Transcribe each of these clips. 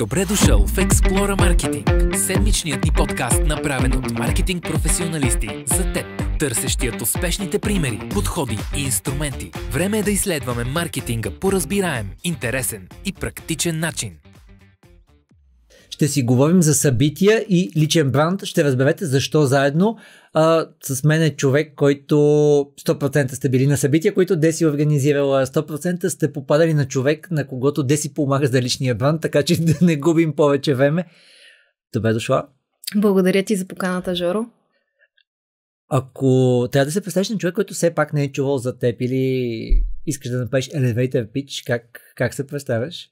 Добре дошъл в Explora Marketing, седмичният ни подкаст, направен от маркетинг професионалисти за теб, търсещият успешните примери, подходи и инструменти. Време е да изследваме маркетинга по разбираем, интересен и практичен начин. Ще си говорим за събития и личен бранд. Ще разберете защо заедно. С мен е човек, който 100% сте били на събития, които Деси организирала. 100% сте попадали на човек, на когото Деси помага за личния бранд, така че да не губим повече време. Добре дошла. Благодаря ти за поканата, Жоро. Ако трябва да се представиш на човек, който все пак не е чувал за теб или искаш да направиш elevator pitch, как се представяш?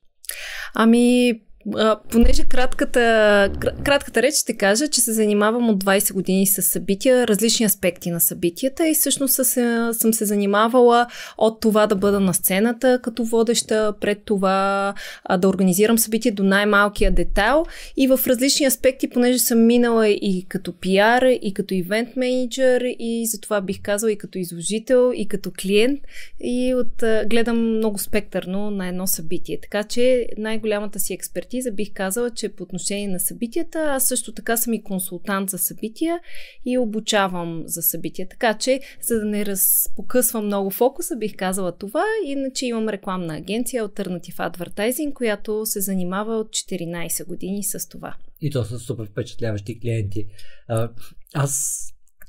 Понеже кратката реч ще кажа, че се занимавам от 20 години с събития, различни аспекти на събитията и всъщност съм се занимавала от това да бъда на сцената като водеща, пред това да организирам събития до най-малкия детайл и в различни аспекти, понеже съм минала и като пиар, и като ивент менеджер и затова бих казала и като изложител, и като клиент и гледам много спектърно на едно събитие. Така че най-голямата си експертиза бих казала, че по отношение на събитията, аз също така съм и консултант за събития и обучавам за събития. Така че, за да не разпокъсвам много фокуса, бих казала това. Иначе имам рекламна агенция Alternative Advertising, която се занимава от 14 години с това. И то са супер впечатляващи клиенти.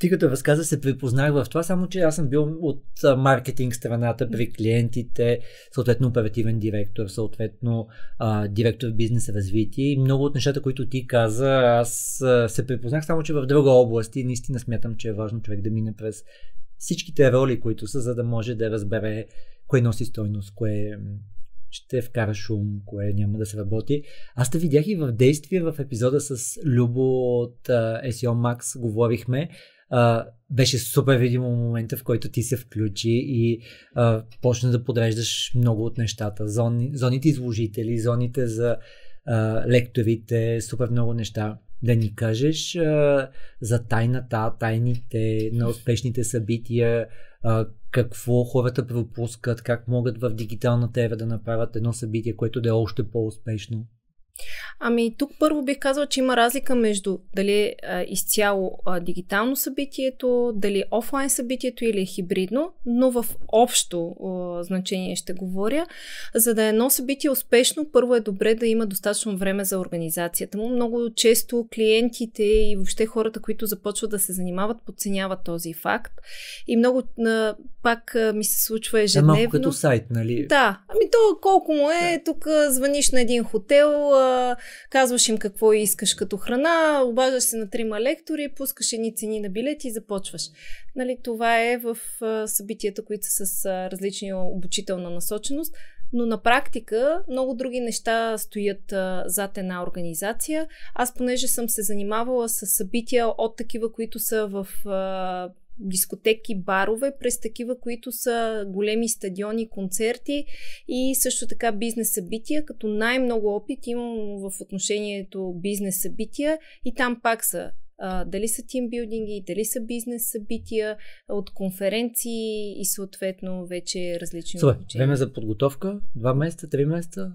Ти като разказа се припознах в това, само че аз съм бил от маркетинг страната при клиентите, съответно оперативен директор, съответно директор в бизнес развитие и много от нещата, които ти каза, аз се припознах, само че в друга област и наистина смятам, че е важно човек да мине през всичките роли, които са, за да може да разбере кое носи стойност, кое ще вкара шум, кое няма да се работи. Аз те видях и в действие в епизода с Любо от SEO Max говорихме. Беше супер видимо момента, в който ти се включи и почна да подреждаш много от нещата. Зоните изложители, зоните за лекторите, супер много неща. Да ни кажеш за тайните на успешните събития, какво хората пропускат, как могат в дигиталната ера да направят едно събитие, което да е още по-успешно? Тук първо бих казала, че има разлика между дали е изцяло дигитално събитието, дали офлайн събитието или е хибридно, но в общо значение ще говоря. За да е едно събитие успешно, първо е добре да има достатъчно време за организацията му. Много често клиентите и въобще хората, които започват да се занимават, подценяват този факт. И много пак ми се случва ежедневно. Малко като сайт, нали? Да. То колко му е, тук звъниш на един хотел, казваш им какво искаш като храна, обаждаш се на 3 лектори, пускаш едни цени на билети и започваш. Това е в събитията, които са с различни обучителна насоченост, но на практика много други неща стоят зад една организация. Аз понеже съм се занимавала с събития от такива, които са в дискотеки, барове, през такива, които са големи стадиони, концерти и също така бизнес събития, като най-много опит имам в отношението бизнес събития и там пак са дали са тимбилдинги, дали са бизнес събития, от конференции и съответно вече различни обучения. Време за подготовка? 2 месеца, 3 месеца?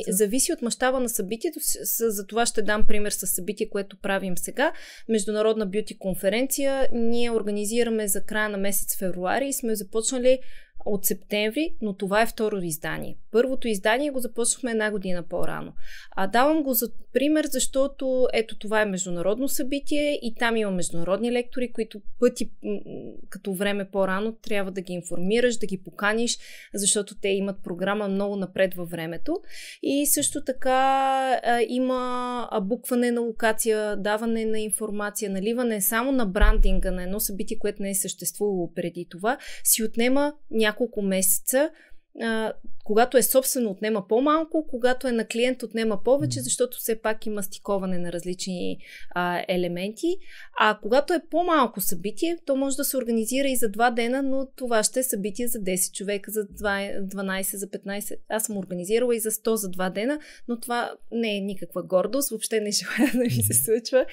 Зависи от мащаба на събитието. За това ще дам пример с събитие, което правим сега. Международна бюти конференция. Ние организираме за края на месец февруари и сме започнали от септември, но това е второ издание. Първото издание го започнахме 1 година по-рано. Давам го за пример, защото ето това е международно събитие и там има международни лектори, които пъти като време по-рано трябва да ги информираш, да ги поканиш, защото те имат програма много напред във времето. И също така има букване на локация, даване на информация, наливане само на брандинга на едно събитие, което не е съществувало преди това, си отнема няколко месеца. Когато е собствено, отнема по-малко, когато е на клиент, отнема повече, защото все пак има стиковане на различни елементи. А когато е по-малко събитие, то може да се организира и за 2 дена, но това ще е събитие за 10 човека, за 12, за 15. Аз съм организирала и за 100 за 2 дена, но това не е никаква гордост, въобще не желая да ми се случва.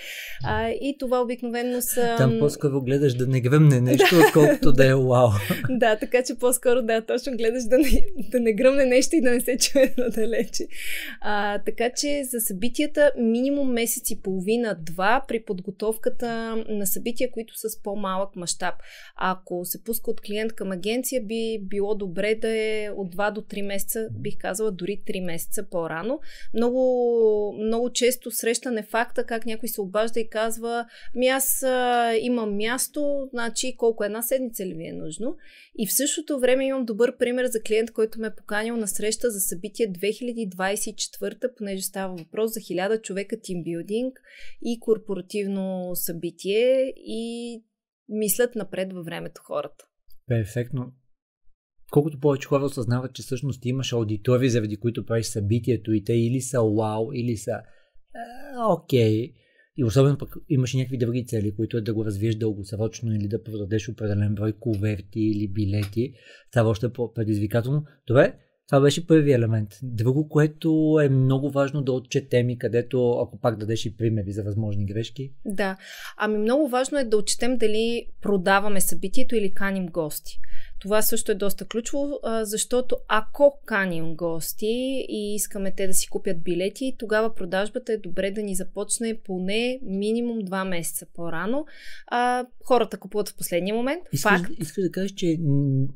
И това обикновено са... Там по-скоро гледаш да не гръмне нещо, отколкото да е вау. Да, така че по-скоро точно гледаш да не да не гръмне нещо и да не се чуе надалече. Така че за събитията минимум месец и половина-два при подготовката на събития, които са с по-малък мащаб. Ако се пуска от клиент към агенция, би било добре да е от 2 до 3 месеца, бих казала дори 3 месеца по-рано. Много често срещане факта как някой се обажда и казва: аз имам място, значи колко една седмица ли ви е нужно? И в същото време имам добър пример за клиент, който ме е поканил на среща за събитие 2024, понеже става въпрос за 1000 човека тимбилдинг и корпоративно събитие и мислят напред във времето хората. Перфектно. Колкото повече хора осъзнават, че всъщност имаш аудитории, заради които правиш събитието и те или са вау, или са окей. И особено пък имаш и някакви други цели, които е да го развиеш дългосрочно или да продадеш определен брой куверти или билети. Става още по-предизвикателно. Добре, това беше първи елемент. Друго, което е много важно да отчетем и където, ако пак дадеш и примери за възможни грешки. Да, много важно е да отчетем дали продаваме събитието или каним гости. Това също е доста ключово, защото ако каним гости и искаме те да си купят билети, тогава продажбата е добре да ни започне поне минимум 2 месеца по-рано. Хората купуват в последния момент. Искаш да кажеш, че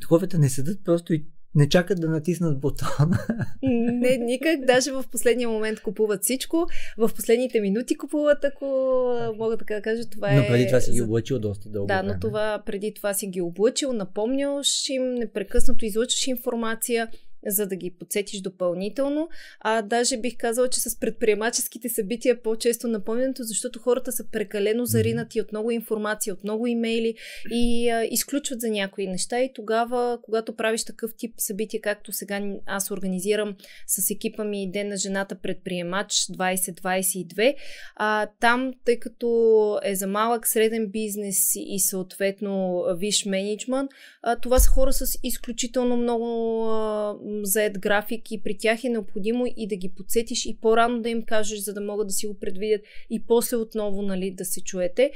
хората не седат просто и не чакат да натиснат бутона. Не, никак. Даже в последния момент купуват всичко. В последните минути купуват, ако мога така да кажа. Това но преди това си ги облъчил доста дълго. Да, но преди това си ги облъчил, напомняш им, непрекъснато излъчваш информация, за да ги подсетиш допълнително. Даже бих казала, че с предприемаческите събития по-често напомнянето, защото хората са прекалено заринати от много информация, от много имейли и изключват за някои неща и тогава, когато правиш такъв тип събития, както сега аз организирам с екипа ми Ден на жената предприемач 2022, там, тъй като е за малък среден бизнес и съответно висш мениджмънт, това са хора с изключително много заед график и при тях е необходимо и да ги подсетиш и по-рано да им кажеш, за да могат да си го предвидят и после отново да се чуете.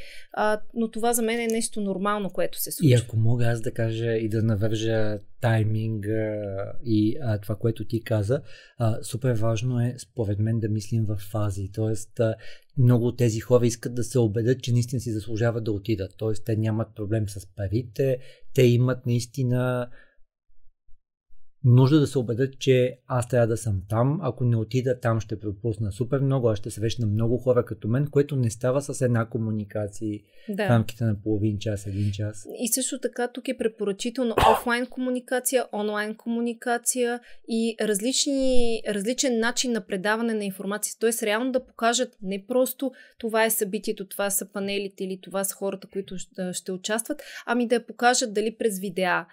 Но това за мен е нещо нормално, което се случва. И ако мога аз да кажа и да навържа тайминг и това, което ти каза, супер важно е според мен да мислим в фази. Тоест, много от тези хора искат да се убедят, че наистина си заслужава да отидат. Тоест, те нямат проблем с парите, те имат наистина нужда да се убедят, че аз трябва да съм там. Ако не отида там, ще пропусна супер много, аз ще срещна много хора като мен, което не става с една комуникация в рамките на половин час, 1 час. И също така тук е препоръчително офлайн комуникация, онлайн комуникация и различен начин на предаване на информация. Т.е. реално да покажат не просто това е събитието, това са панелите или това са хората, които ще участват, ами да я покажат дали през видеа,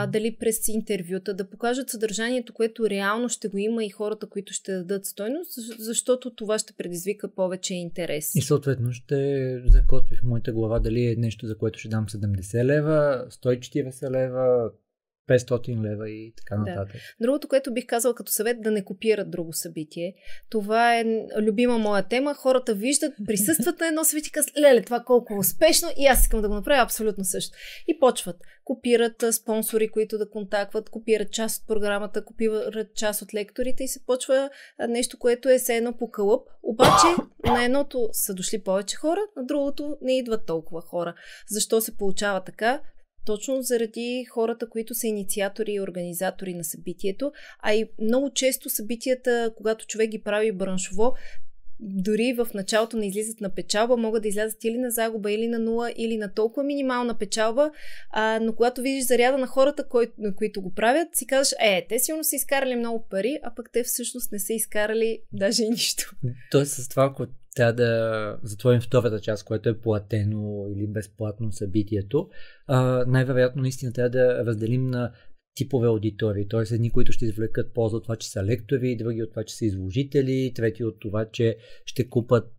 дали през интервюта, да покажат съдържанието, което реално ще го има и хората, които ще дадат стойност, защото това ще предизвика повече интерес. И съответно ще закотви в моята глава дали е нещо, за което ще дам 70 лева, 140 лева, 500 лева и така нататък. Да. Другото, което бих казала като съвет, да не копират друго събитие. Това е любима моя тема. Хората виждат, присъстват на едно събитие, казват: леле, това колко успешно и аз искам да го направя абсолютно също. И почват. Копират спонсори, които да контактват, копират част от програмата, копират част от лекторите и се почва нещо, което е все едно по кълъп. Обаче на едното са дошли повече хора, на другото не идват толкова хора. Защо се получава така? Точно заради хората, които са инициатори и организатори на събитието, а и много често събитията, когато човек ги прави браншово, дори в началото не излизат на печалба, могат да излязат или на загуба, или на нула, или на толкова минимална печалба, но когато видиш заряда на хората, на които го правят, си казваш: те сигурно са изкарали много пари, а пък те всъщност не са изкарали даже и нищо. Тоест с това, ако трябва да затворим втората част, което е платено или безплатно събитието, най-вероятно наистина трябва да разделим на типове аудитории, т.е. едни, които ще извлекат полза от това, че са лектори, други от това, че са изложители, трети от това, че ще купат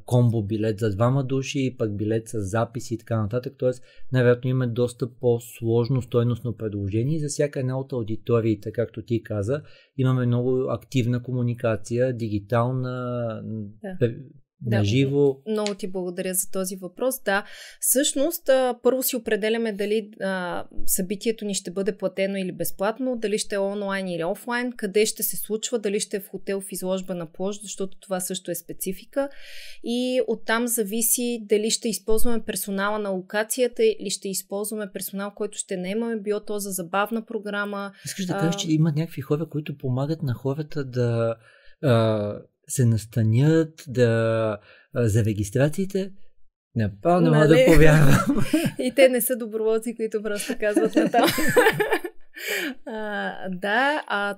комбо билет за 2 души, пък билет с записи и така нататък. Т.е. най-вероятно има доста по-сложно стойностно предложение и за всяка една от аудиториите, както ти каза, имаме много активна комуникация, дигитална, на живо. Много ти благодаря за този въпрос. Да, всъщност, първо си определяме дали събитието ни ще бъде платено или безплатно, дали ще е онлайн или офлайн, къде ще се случва, дали ще е в хотел, в изложбена площ, защото това също е специфика. И оттам зависи дали ще използваме персонала на локацията или ще използваме персонал, който ще наемаме, било то за забавна програма. Искаш да кажеш, че има някакви хора, които помагат на хората да се настанят, за регистрациите? Не мога да повярвам. И те не са доброволци, които просто казват на там.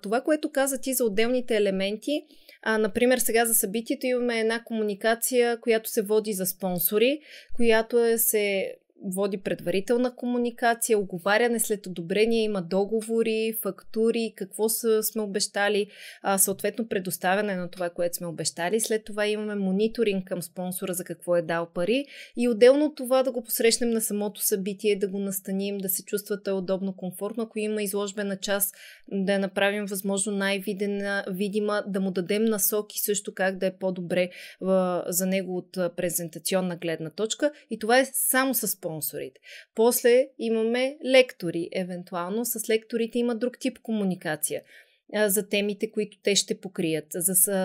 Това, което каза ти за отделните елементи, например, сега за събитието имаме една комуникация, която се води за спонсори, която се води предварителна комуникация, оговаряне след одобрение, има договори, фактури, какво сме обещали, съответно предоставяне на това, което сме обещали. След това имаме мониторинг към спонсора за какво е дал пари и отделно това да го посрещнем на самото събитие, да го настаним, да се чувствате удобно, комфортно. Ако има изложбена част, да я направим възможно най-видима, да му дадем насоки също как да е по-добре за него от презентационна гледна точка. И това е само с спонсорите. После имаме лектори. Евентуално с лекторите има друг тип комуникация за темите, които те ще покрият,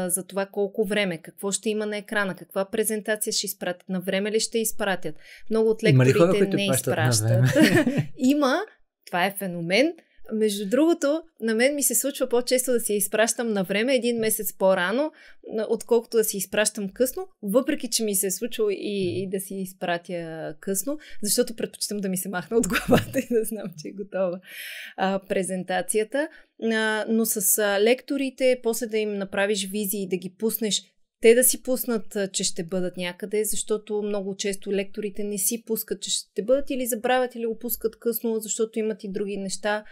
за това колко време, какво ще има на екрана, каква презентация ще изпратят, на време ли ще изпратят. Много от лекторите не изпращат. Има, това е феномен. Между другото, на мен ми се случва по-често да си я изпращам на време, 1 месец по-рано, отколкото да си изпращам късно, въпреки че ми се е случило и да си изпратя късно, защото предпочитам да ми се махна от главата и да знам, че е готова презентацията. Но с лекторите, после да им направиш визии и да ги пуснеш, те да си пуснат, че ще бъдат някъде, защото много често лекторите не си пускат, че ще бъдат или забравят, или го пускат късно, защото имат и други неща,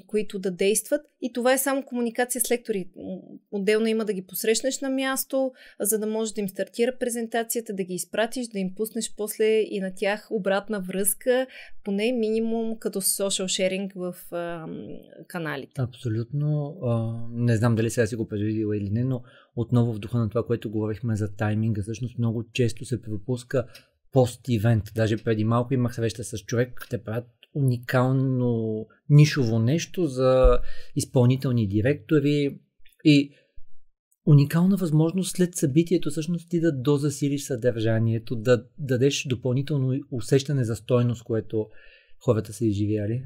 които да действат. И това е само комуникация с лектори. Отделно има да ги посрещнеш на място, за да можеш да им стартира презентацията, да ги изпратиш, да им пуснеш после и на тях обратна връзка, поне минимум като social sharing в каналите. Абсолютно. Не знам дали сега си го предвидила или не, но отново в духа на това, което говорихме за тайминга, всъщност много често се пропуска пост-ивент. Даже преди малко имах среща с човек, те правят уникално нишово нещо за изпълнителни директори и уникална възможност след събитието всъщност ти да дозасилиш съдържанието, да дадеш допълнително усещане за стойност, което хората са изживяли.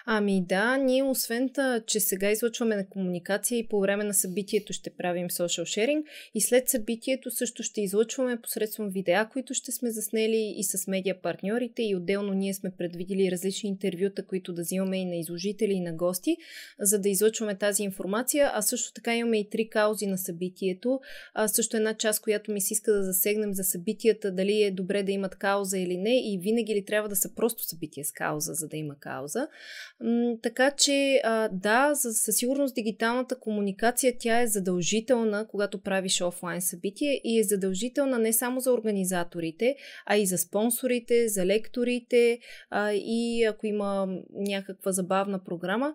Ами да, ние освен че сега излъчваме на комуникация и по време на събитието ще правим social sharing и след събитието също ще излъчваме посредством видеа, които ще сме заснели и с медиа партньорите и отделно ние сме предвидили различни интервюта, които да взимаме и на изложители и на гости, за да излъчваме тази информация, а също така имаме и 3 каузи на събитието, също една част, която ми се иска да засегнем за събитията, дали е добре да имат кауза или не и винаги ли трябва да са просто събития с кауза, за да има кауза. Така че да, със сигурност дигиталната комуникация тя е задължителна, когато правиш офлайн събитие и е задължителна не само за организаторите, а и за спонсорите, за лекторите и ако има някаква забавна програма.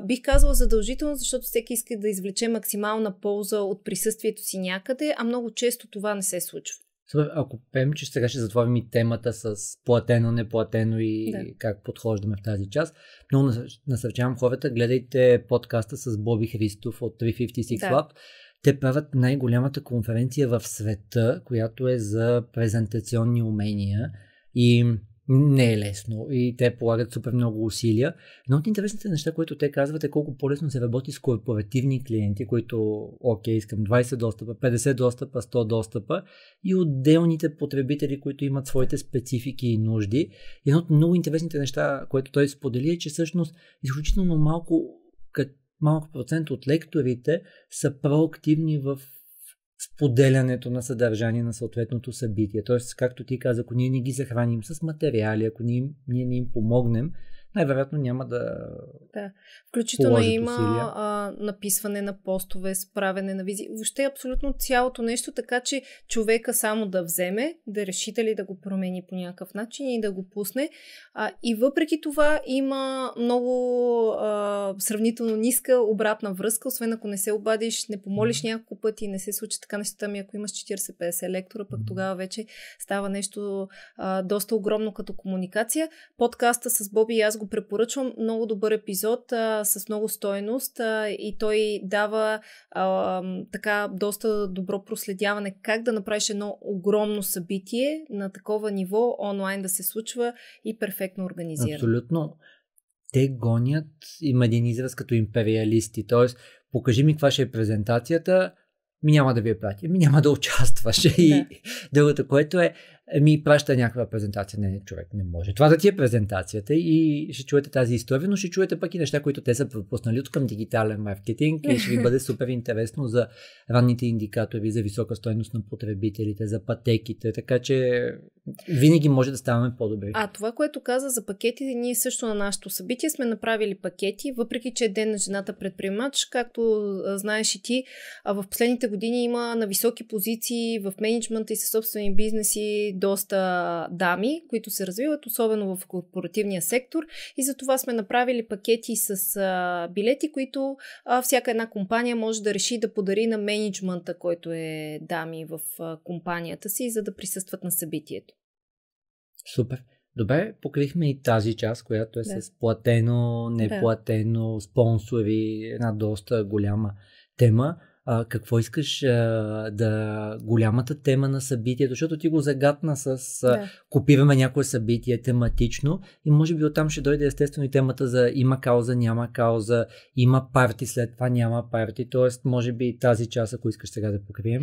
Бих казала задължително, защото всеки иска да извлече максимална полза от присъствието си някъде, а много често това не се случва. Ако пеем, че сега ще затворим и темата с платено, неплатено и как подхождаме в тази част, много насърчавам хората, гледайте подкаста с Боби Христов от 356 Lab. Те правят най-голямата конференция в света, която е за презентационни умения и не е лесно и те полагат супер много усилия. Но от интересните неща, които те казват е колко по-лесно се работи с корпоративни клиенти, които искам 20 достъпа, 50 достъпа, 100 достъпа и отделните потребители, които имат своите специфики и нужди. Едно от много интересните неща, което той сподели е, че всъщност изключително малко процент от лекторите са проактивни в споделянето на съдържание на съответното събитие. Тоест, както ти каза, ако ние не ги захраним с материали, ако ние не им помогнем, най-вероятно няма да включително има усилия. Написване на постове, справяне на визии. Въобще абсолютно цялото нещо, така че човека само да вземе, да реши дали да го промени по някакъв начин и да го пусне. И въпреки това има много сравнително ниска обратна връзка, освен ако не се обадиш, не помолиш няколко пъти, не се случи така нещата ми, ако имаш 40-50 лектора, пък тогава вече става нещо доста огромно като комуникация. Подкаста с Боби и аз го препоръчвам. Много добър епизод с много стойност и той дава така доста добро проследяване как да направиш едно огромно събитие на такова ниво, онлайн да се случва и перфектно организирано. Абсолютно. Те гонят, има един израз като империалисти, т.е. покажи ми каква ще е презентацията, няма да ви я пратя, няма да участваш. И другото, което е, праща някаква презентация. Не, човек не може. Това да ти е презентацията и ще чуете тази история, но ще чуете пък и неща, които те са пропуснали от към дигитален маркетинг и ще ви бъде супер интересно за ранните индикатори, за висока стойност на потребителите, за пътеките, така че винаги може да ставаме по-добри. Това, което каза за пакетите, ние също на нашето събитие сме направили пакети, въпреки че е Ден на жената предприемач, както знаеш и ти, в последните години има на високи позиции в мениджмънта и със собствени бизнеси доста дами, които се развиват, особено в корпоративния сектор, и за това сме направили пакети с билети, които всяка една компания може да реши да подари на мениджмънта, който е дами в компанията си, за да присъстват на събитието. Супер. Добре, покрихме и тази част, която е с платено, неплатено, спонсори, една доста голяма тема. Какво искаш голямата тема на събитието, защото ти го загатна с копираме някое събитие тематично и може би оттам ще дойде естествено и темата за има кауза, няма кауза, има парти, след това няма парти, т.е. може би тази част, ако искаш сега да покрием.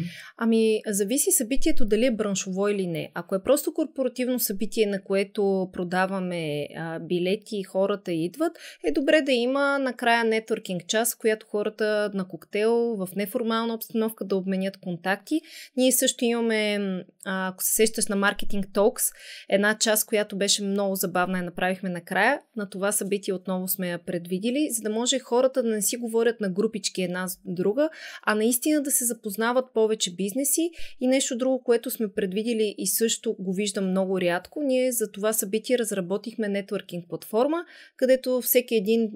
Зависи събитието дали е браншово или не. Ако е просто корпоративно събитие, на което продаваме билети и хората идват, е добре да има накрая нетворкинг част, в която хората на коктейл в неформална обстановка да обменят контакти. Ние също имаме, ако се сещаш на Marketing Talks, една част, която беше много забавна, я направихме накрая. На това събитие отново сме я предвидили, за да може хората да не си говорят на групички една с друга, а наистина да се запознават повече бизнеси. И нещо друго, което сме предвидили и също го виждам много рядко, ние за това събитие разработихме нетворкинг платформа, където всеки един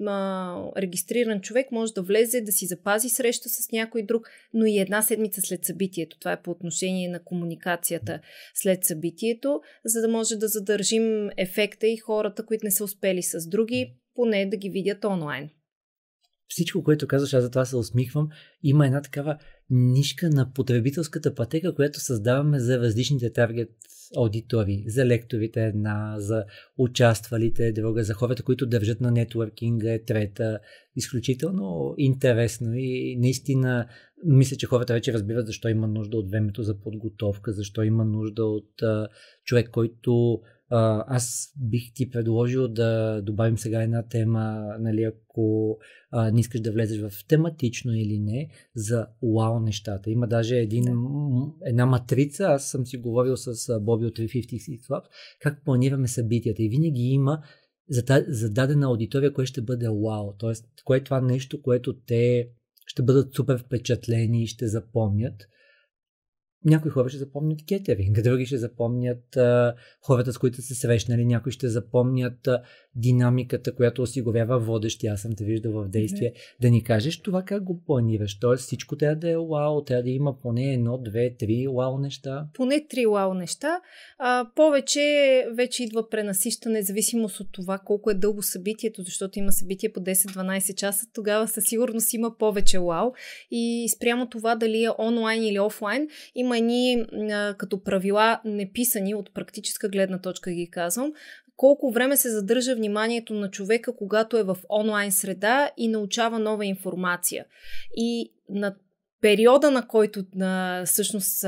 регистриран човек може да влезе, да си запази среща с някой друг, но и една седмица след събитието. Това е по отношение на комуникацията след събитието, за да може да задържим ефекта и хората, които не са успели с други, поне да ги видят онлайн. Всичко, което казваш, аз за това се усмихвам, има една такава нишка на потребителската пътека, която създаваме за различните таргет аудитории, за лекторите една, за участвалите друга, за хората, които държат на нетворкинга трета. Изключително интересно и наистина мисля, че хората вече разбират защо има нужда от времето за подготовка, защо има нужда от човек, който аз бих ти предложил да добавим сега една тема, нали, ако не искаш да влезеш в тематично или не, за вау нещата. Има даже една матрица, аз съм си говорил с Боби от 356 Labs, как планираме събитията и винаги има за дадена аудитория, кое ще бъде вау, т.е. кое е това нещо, което те ще бъдат супер впечатлени и ще запомнят. Някои хора ще запомнят кетеринг, други ще запомнят хората, с които се срещнали, някои ще запомнят динамиката, която осигурява водещи. Аз съм те виждал в действие. Да ни кажеш това как го планираш. Тоест всичко трябва да е вау, трябва да има поне 1, 2, 3 вау неща. Поне 3 вау неща. Повече вече идва пренасищане, зависимост от това колко е дълго събитието, защото има събитие по 10-12 часа, тогава със сигурност има повече вау. И спрямо това дали е онлайн или офлайн, има едни като правила неписани от практическа гледна точка ги казвам, колко време се задържа вниманието на човека, когато е в онлайн среда и научава нова информация. И на периода, на който всъщност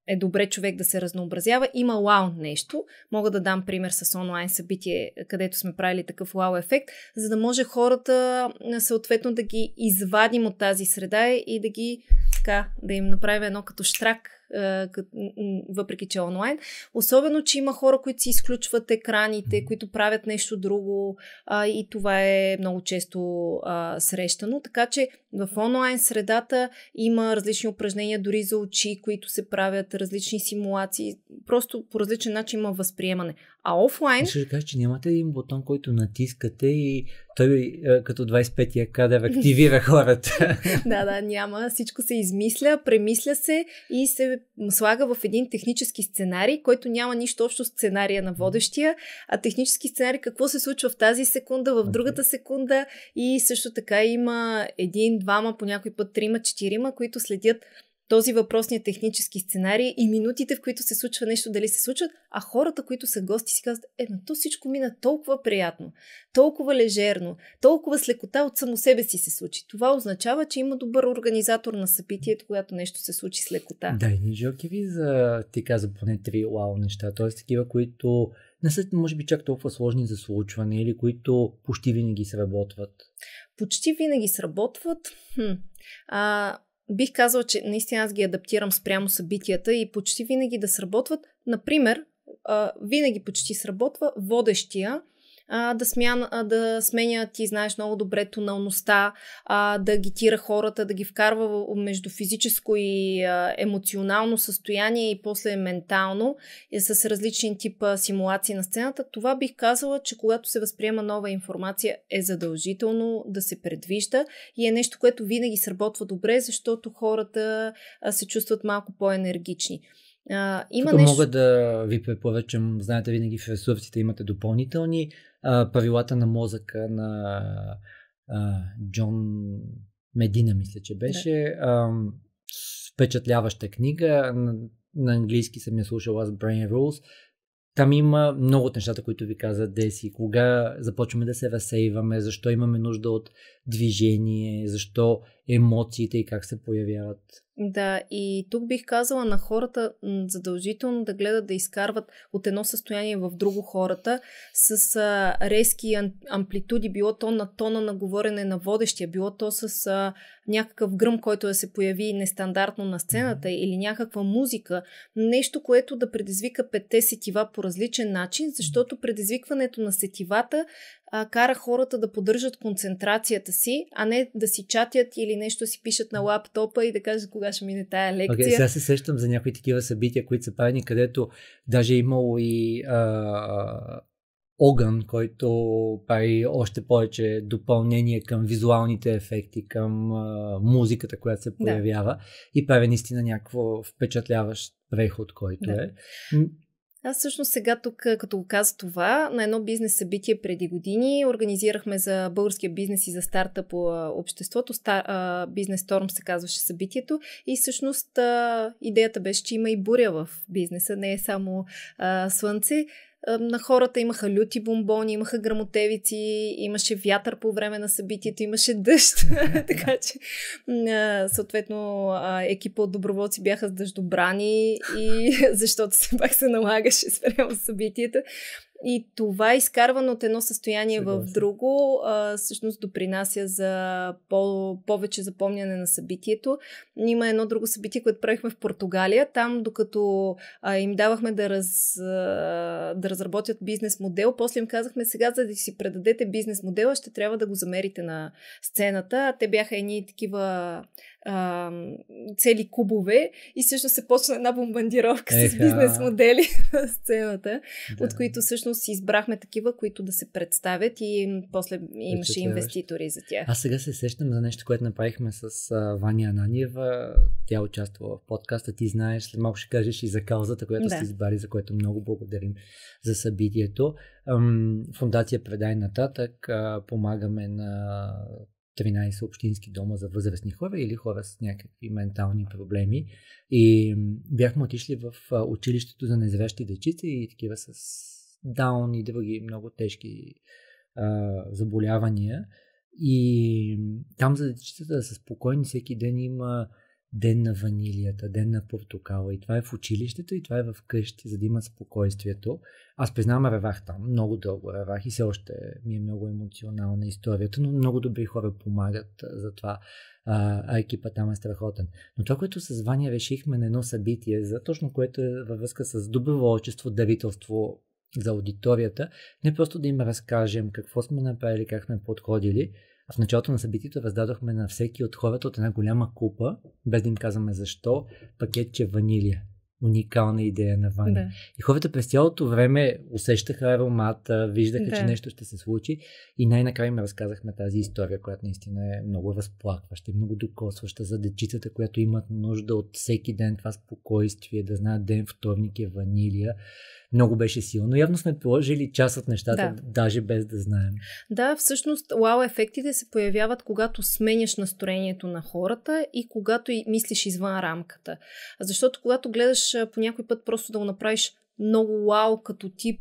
е добре човек да се разнообразява, има вау нещо. Мога да дам пример с онлайн събитие, където сме правили такъв вау ефект, за да може хората съответно да ги извадим от тази среда и да ги да им направим едно като штрак въпреки че онлайн. Особено, че има хора, които си изключват екраните, които правят нещо друго и това е много често срещано. Така че в онлайн средата има различни упражнения дори за очи, които се правят, различни симулации. Просто по различен начин има възприемане. А офлайн... Ще кажа, че нямате един бутон, който натискате и той като 25-я кадър активира хората. Да, няма. Всичко се измисля, премисля се и се слага в един технически сценарий, който няма нищо общо с сценария на водещия, а технически сценарий какво се случва в тази секунда, в другата секунда и също така има един, двама, по някой път трима, четирима, които следят този въпросния технически сценарий и минутите, в които се случва нещо, дали се случват, а хората, които са гости, си казват, но то всичко мина толкова приятно, толкова лежерно, толкова с лекота от само себе си се случи. Това означава, че има добър организатор на събитието, когато нещо се случи с лекота. Да, и жълтиви ти каза поне 3 вау неща, т.е. такива, които не са, може би, чак толкова сложни за случване или които почти винаги сработват. Почти винаги сработват. Бих казала, че наистина аз ги адаптирам спрямо събитията и почти винаги да сработват. Например, винаги почти сработва водещия да сменя, ти знаеш много добре, тоналността, да агитира хората, да ги вкарва между физическо и емоционално състояние и после ментално, с различен тип симулации на сцената. Това бих казала, че когато се възприема нова информация е задължително да се предвижда и е нещо, което винаги сработва добре, защото хората се чувстват малко по-енергични. Мога да ви препоръчам, знаете, винаги в ресурсите имате допълнителни правилата на мозъка на Джон Медина, мисля, че беше. Впечатляваща книга. На английски съм я слушал аз, Brain Rules. Там има много от нещата, които ви каза Деси. Кога започваме да се разсейваме, защо имаме нужда от движение, защо емоциите и как се появяват. Да, и тук бих казала на хората задължително да гледат да изкарват от едно състояние в друго хората с резки амплитуди, било то на тона на говорене на водещия, било то с някакъв гръм, който да се появи нестандартно на сцената или някаква музика, нещо, което да предизвика 5 сетива по различен начин, защото предизвикването на сетивата кара хората да поддържат концентрацията си, а не да си чатят или нещо си пишат на лаптопа и да кажат кога ще мине тая лекция. Сега се сещам за някои такива събития, които са правени, където даже е имало и огън, който прави още повече допълнение към визуалните ефекти, към музиката, която се появява и прави наистина някакво впечатляващ преход, който е. Аз всъщност сега тук, като го каза това, на едно бизнес събитие преди години организирахме за българския бизнес и за старта по обществото. Бизнес Storm се казваше събитието и всъщност идеята беше, че има и буря в бизнеса, не е само слънце. На хората имаха люти бомбони, имаха гръмотевици, имаше вятър по време на събитието, имаше дъжд. Така че, съответно, екипа от доброволци бяха с дъждобрани, и защото все пак се налагаше спрямо събитието. И това изкарване от едно състояние в друго всъщност допринася за повече запомняне на събитието. Има едно друго събитие, което правихме в Португалия. Там, докато им давахме да разработят бизнес модел, после им казахме, сега за да си предадете бизнес модела, ще трябва да го замерите на сцената. Те бяха едни такива цели кубове и също се почна една бомбардировка с бизнес модели на сцената, от които всъщност избрахме такива, които да се представят и после имаше инвеститори за тях. Аз сега се сещам за нещо, което направихме с Ваня Ананиева. Тя участва в подкаста. Ти знаеш, след малко ще кажеш и за каузата, която сте избрали, за което много благодарим за събитието. Фондация Предай нататък. Помагаме на 13 общински дома за възрастни хора или хора с някакви ментални проблеми. И бяхме отишли в училището за незрящи дечица и такива с даун и други много тежки заболявания. И там за дечицата да са спокойни, всеки ден има ден на ванилията, ден на портокала. И това е в училището, и това е в къщи, за да имат спокойствието. Аз признавам, ревах там. Много дълго ревах и все още ми е много емоционална историята, но много добри хора помагат за това. Екипа там е страхотен. Но това, което с Ваня решихме на едно събитие, за точно което е във връзка с доброволчество, дарителство за аудиторията, не просто да им разкажем какво сме направили, как сме подходили, а в началото на събитието раздадохме на всеки от хората от една голяма купа, без да им казваме защо, пакетче ванилия. Уникална идея на Ваня. Да. И хората през цялото време усещаха аромата, виждаха, че нещо ще се случи и най-накрая им разказахме тази история, която наистина е много разплакваща и много докосваща за дечицата, която имат нужда от всеки ден това спокойствие, да знаят ден вторник е ванилия. Много беше силно. Явно сме положили част от нещата, даже без да знаем. Да, всъщност вау-ефектите се появяват, когато сменяш настроението на хората и когато мислиш извън рамката. Защото когато гледаш по някой път просто да го направиш много вау като тип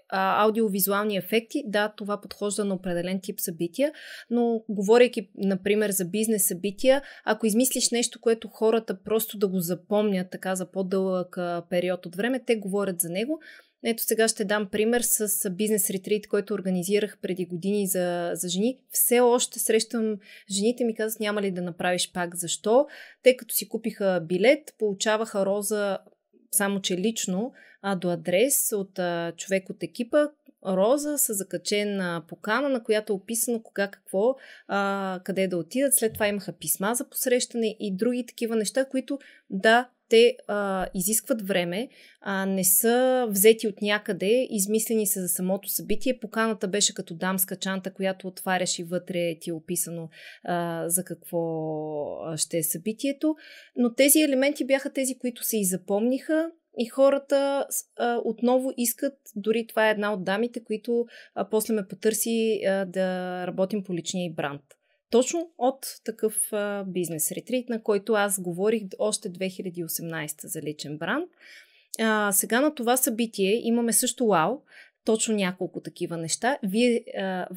аудиовизуални ефекти, да, това подхожда на определен тип събития, но говорейки, например, за бизнес събития, ако измислиш нещо, което хората просто да го запомнят така за по-дълъг период от време, те говорят за него. Ето сега ще дам пример с бизнес ретрит, който организирах преди години за жени. Все още срещам жените, ми казват, няма ли да направиш пак. Защо? Те като си купиха билет, получаваха роза само че лично до адрес от човек от екипа, роза с закачена покана, на която е описано кога, какво, къде да отидат. След това имаха писма за посрещане и други такива неща, които те изискват време, не са взети от някъде, измислени са за самото събитие. Поканата беше като дамска чанта, която отваряш и вътре ти е описано за какво ще е събитието. Но тези елементи бяха тези, които се и запомниха. И хората отново искат, дори това е една от дамите, които после ме потърси да работим по личния и бранд. Точно от такъв бизнес ретрит, на който аз говорих още 2018 за личен бранд. Сега на това събитие имаме също точно няколко такива неща. Вие,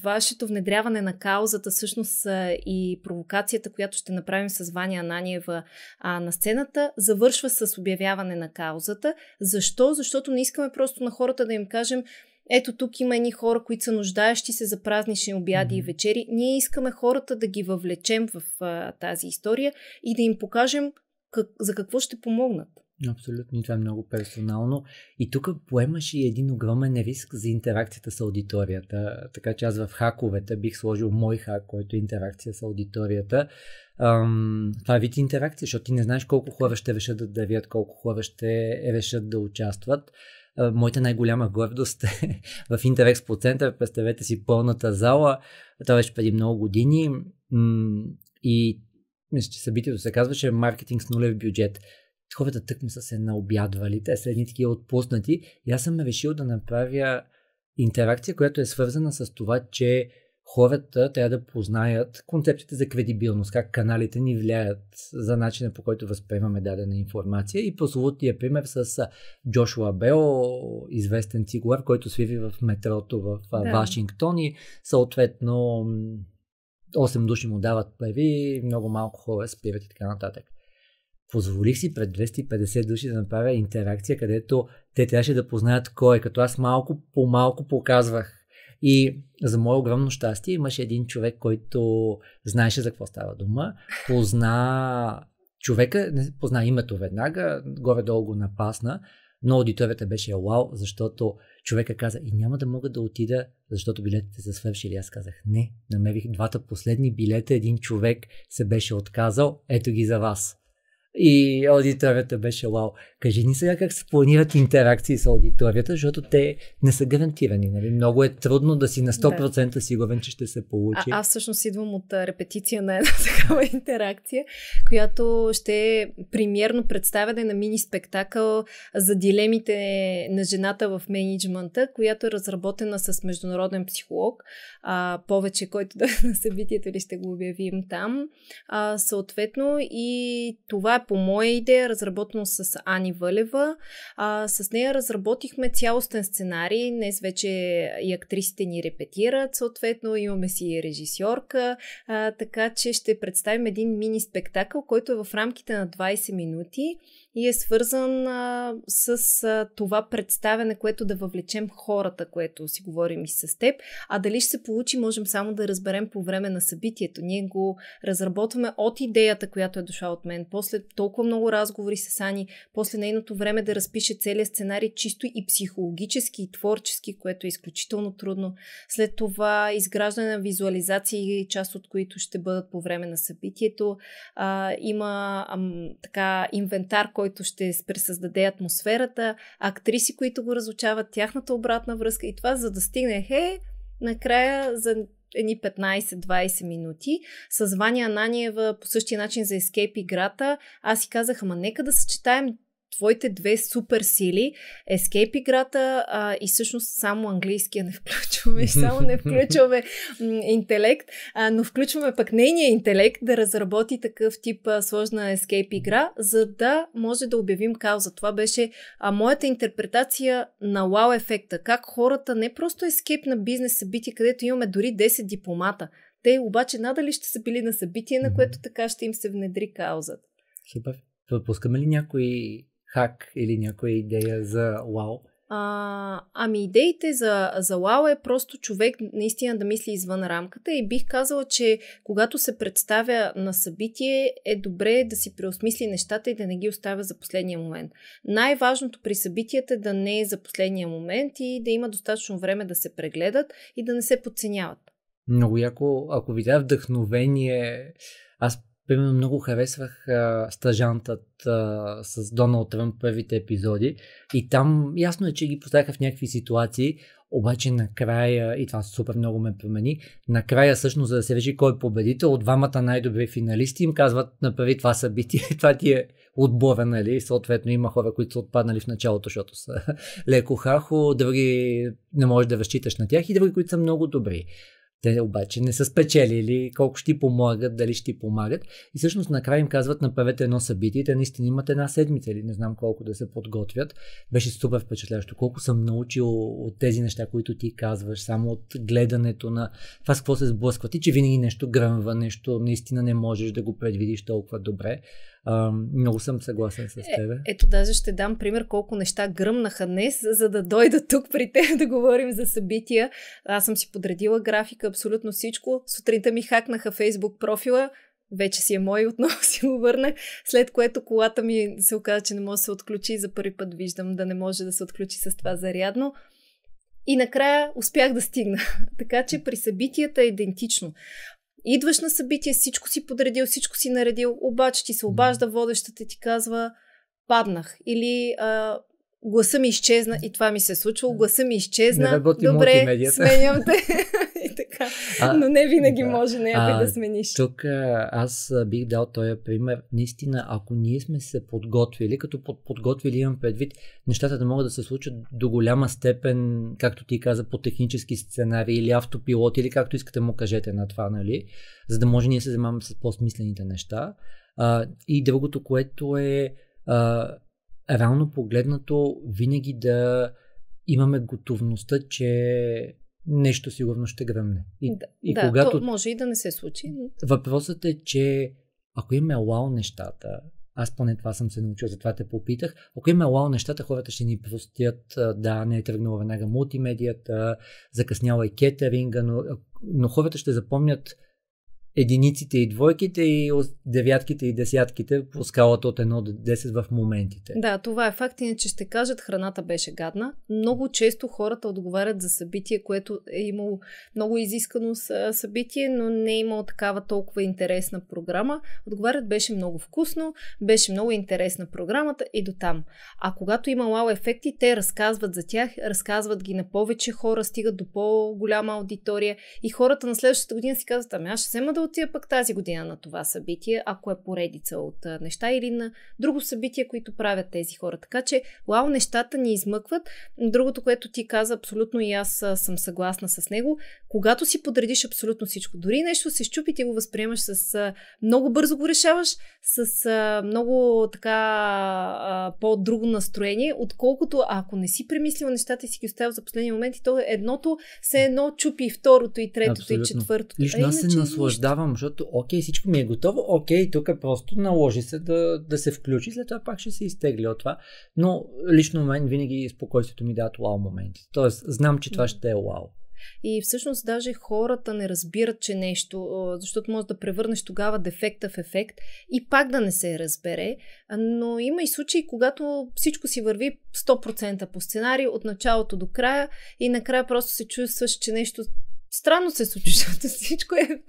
вашето внедряване на каузата, всъщност и провокацията, която ще направим с Ваня Ананиева на сцената, завършва с обявяване на каузата. Защо? Защото не искаме просто на хората да им кажем: ето тук има едни хора, които са нуждаещи се за празнични обяди и вечери. Ние искаме хората да ги въвлечем в тази история и да им покажем за какво ще помогнат. Абсолютно, това е много персонално. И тук поемаш и един огромен риск за интеракцията с аудиторията. Така че аз в хаковете бих сложил мой хак, който е интеракция с аудиторията. Това е вид интеракция, защото ти не знаеш колко хора ще решат да дарят, колко хора ще решат да участват. Моята най-голяма гордост е в Интерекспо център. Представете си пълната зала. Това беше преди много години и мисля, че събитието се казваше маркетинг с нулев бюджет. Хората тъкмо са се наобядвали, те са едни такива отпуснати и аз съм решил да направя интеракция, която е свързана с това, че хората трябва да познаят концепциите за кредибилност, как каналите ни влияят за начина, по който възприемаме дадена информация. И прословутия пример с Джошуа Бел, известен цигулар, който свири в метрото в Вашингтон и съответно 8 души му дават пари, много малко хора спират и така нататък. Позволих си пред 250 души да направя интеракция, където те трябваше да познаят кой е, като аз малко по малко показвах. И за мое огромно щастие имаше един човек, който знаеше за какво става дума, позна човека, не позна името веднага, горе-долу го напасна, но аудиторията беше вау, защото човека каза: и няма да мога да отида, защото билетите са свършили. Аз казах: не, намерих двата последни билета, един човек се беше отказал, ето ги за вас. И аудиторията беше вау. Кажи ни сега как се планират интеракции с аудиторията, защото те не са гарантирани. Нали? Много е трудно да си на 100% сигурен, че ще се получи. Аз всъщност идвам от репетиция на една такава интеракция, която ще е премиерно представяне на мини спектакъл за дилемите на жената в мениджмънта, която е разработена с международен психолог. Повече, който да на събитието ли ще го обявим там. Съответно, и това е по моя идея, разработено с Ани Вълева. С нея разработихме цялостен сценарий. Днес вече и актрисите ни репетират, съответно имаме си режисьорка, така че ще представим един мини спектакъл, който е в рамките на 20 минути и е свързан с това представяне, което да въвлечем хората, което си говорим и с теб. А дали ще се получи, можем само да разберем по време на събитието. Ние го разработваме от идеята, която е дошла от мен. После толкова много разговори с Ани, после нейното време да разпише целият сценарий чисто и психологически, и творчески, което е изключително трудно. След това изграждане на визуализации, част от които ще бъдат по време на събитието. Има така инвентар, който ще пресъздаде атмосферата, актриси, които го разучават, тяхната обратна връзка и това, за да стигне накрая за едни 15-20 минути. С Ваня Ананиева по същия начин за Escape играта. Аз си казах, нека да съчетаем твоите две супер сили, Escape играта и всъщност само английския не включваме, само не включваме интелект, но включваме пък нейния интелект да разработи такъв тип сложна Escape игра, за да може да обявим кауза. Това беше моята интерпретация на вау ефекта. Как хората не просто Escape на бизнес събитие, където имаме дори 10 дипломата. Те обаче надали ще са били на събитие, на което така ще им се внедри каузата. Супер. Пропускаме ли някой хак или някоя идея за вау? Идеите за вау е просто човек наистина да мисли извън рамката и бих казала, че когато се представя на събитие е добре да си преосмисли нещата и да не ги оставя за последния момент. Най-важното при събитията е да не е за последния момент и да има достатъчно време да се прегледат и да не се подценяват. Много яко, ако видя вдъхновение, аз примерно много харесвах Стажантът с Доналд Тръмп първите епизоди и там ясно е, че ги поставяха в някакви ситуации, обаче накрая, и това супер много ме промени, накрая всъщност за да се реши кой е победител, от двамата най-добри финалисти им казват направи това събитие, това ти е отбора, нали, съответно има хора, които са отпаднали в началото, защото са леко хахо, други не можеш да разчиташ на тях и други, които са много добри. Те обаче не са спечелили, колко ще ти помагат, дали ще ти помагат. И всъщност накрая им казват, направете едно събитие, те наистина имат една седмица или не знам колко да се подготвят. Беше супер впечатляващо. Колко съм научил от тези неща, които ти казваш, само от гледането на това с какво се сблъскват и че винаги нещо гръмва, нещо наистина не можеш да го предвидиш толкова добре. Много съм съгласен с тебе. Ето даже ще дам пример колко неща гръмнаха днес, за да дойда тук при теб да говорим за събития. Аз съм си подредила графика, абсолютно всичко. Сутринта ми хакнаха Фейсбук профила, вече си е мой, отново си го върнах, след което колата ми се оказа, че не може да се отключи. За първи път виждам да не може да се отключи с това зарядно. И накрая успях да стигна. Така че при събитията е идентично. Идваш на събитие, всичко си подредил, всичко си наредил, обаче ти се обажда водещата и ти казва паднах или гласа ми изчезна и това ми се е случило, гласа ми изчезна, добре, сменям те и така, но не винаги може някой да смениш. Тук аз бих дал този пример, наистина, ако ние сме се подготвили, като подготвили имам предвид, нещата да могат да се случат до голяма степен, както ти каза, по технически сценарии или автопилот, или както искате му кажете на това, нали, за да може ние се занимаваме с по-смислените неща. И другото, което е реално погледнато, винаги да имаме готовността, че нещо сигурно ще гръмне. Когато... то може и да не се случи. Въпросът е, че ако имаме вау нещата, аз поне това съм се научил, затова те попитах, ако имаме вау нещата, хората ще ни простят, да, не е тръгнала веднага мултимедията, закъсняла и кетеринга, но хората ще запомнят единиците и двойките и девятките и десятките по скалата от 1 до 10 в моментите. Да, това е факт, иначе ще кажат храната беше гадна. Много често хората отговарят за събитие, което е имало много изискано събитие, но не е имало такава толкова интересна програма. Отговарят беше много вкусно, беше много интересна програмата и до там. А когато има вау ефекти, те разказват за тях, разказват ги на повече хора, стигат до по-голяма аудитория и хората на следващата година си казват, аз ще взема да да отида пък тази година на това събитие, ако е поредица от неща или на друго събитие, които правят тези хора. Така че, вау, нещата ни измъкват. Другото, което ти каза, абсолютно и аз съм съгласна с него. Когато си подредиш абсолютно всичко, дори нещо се щупи, ти го възприемаш с много бързо го решаваш, с много така по-друго настроение, отколкото ако не си премислила нещата и си ги оставил за последния момент и то едното се едно чупи и второто, и третото, абсолютно. И четвъртото. Лично аз се наслаждавам, защото окей, всичко ми е готово, окей, тук просто наложи се да се включи, след това пак ще се изтегли от това, но лично мен винаги спокойствието ми дадат вау моменти. Тоест, знам, че това ще е вау. И всъщност даже хората не разбират, че нещо, защото може да превърнеш тогава дефекта в ефект и пак да не се разбере, но има и случаи, когато всичко си върви 100% по сценарий от началото до края и накрая просто се чувстваш, че нещо странно се случи, защото всичко е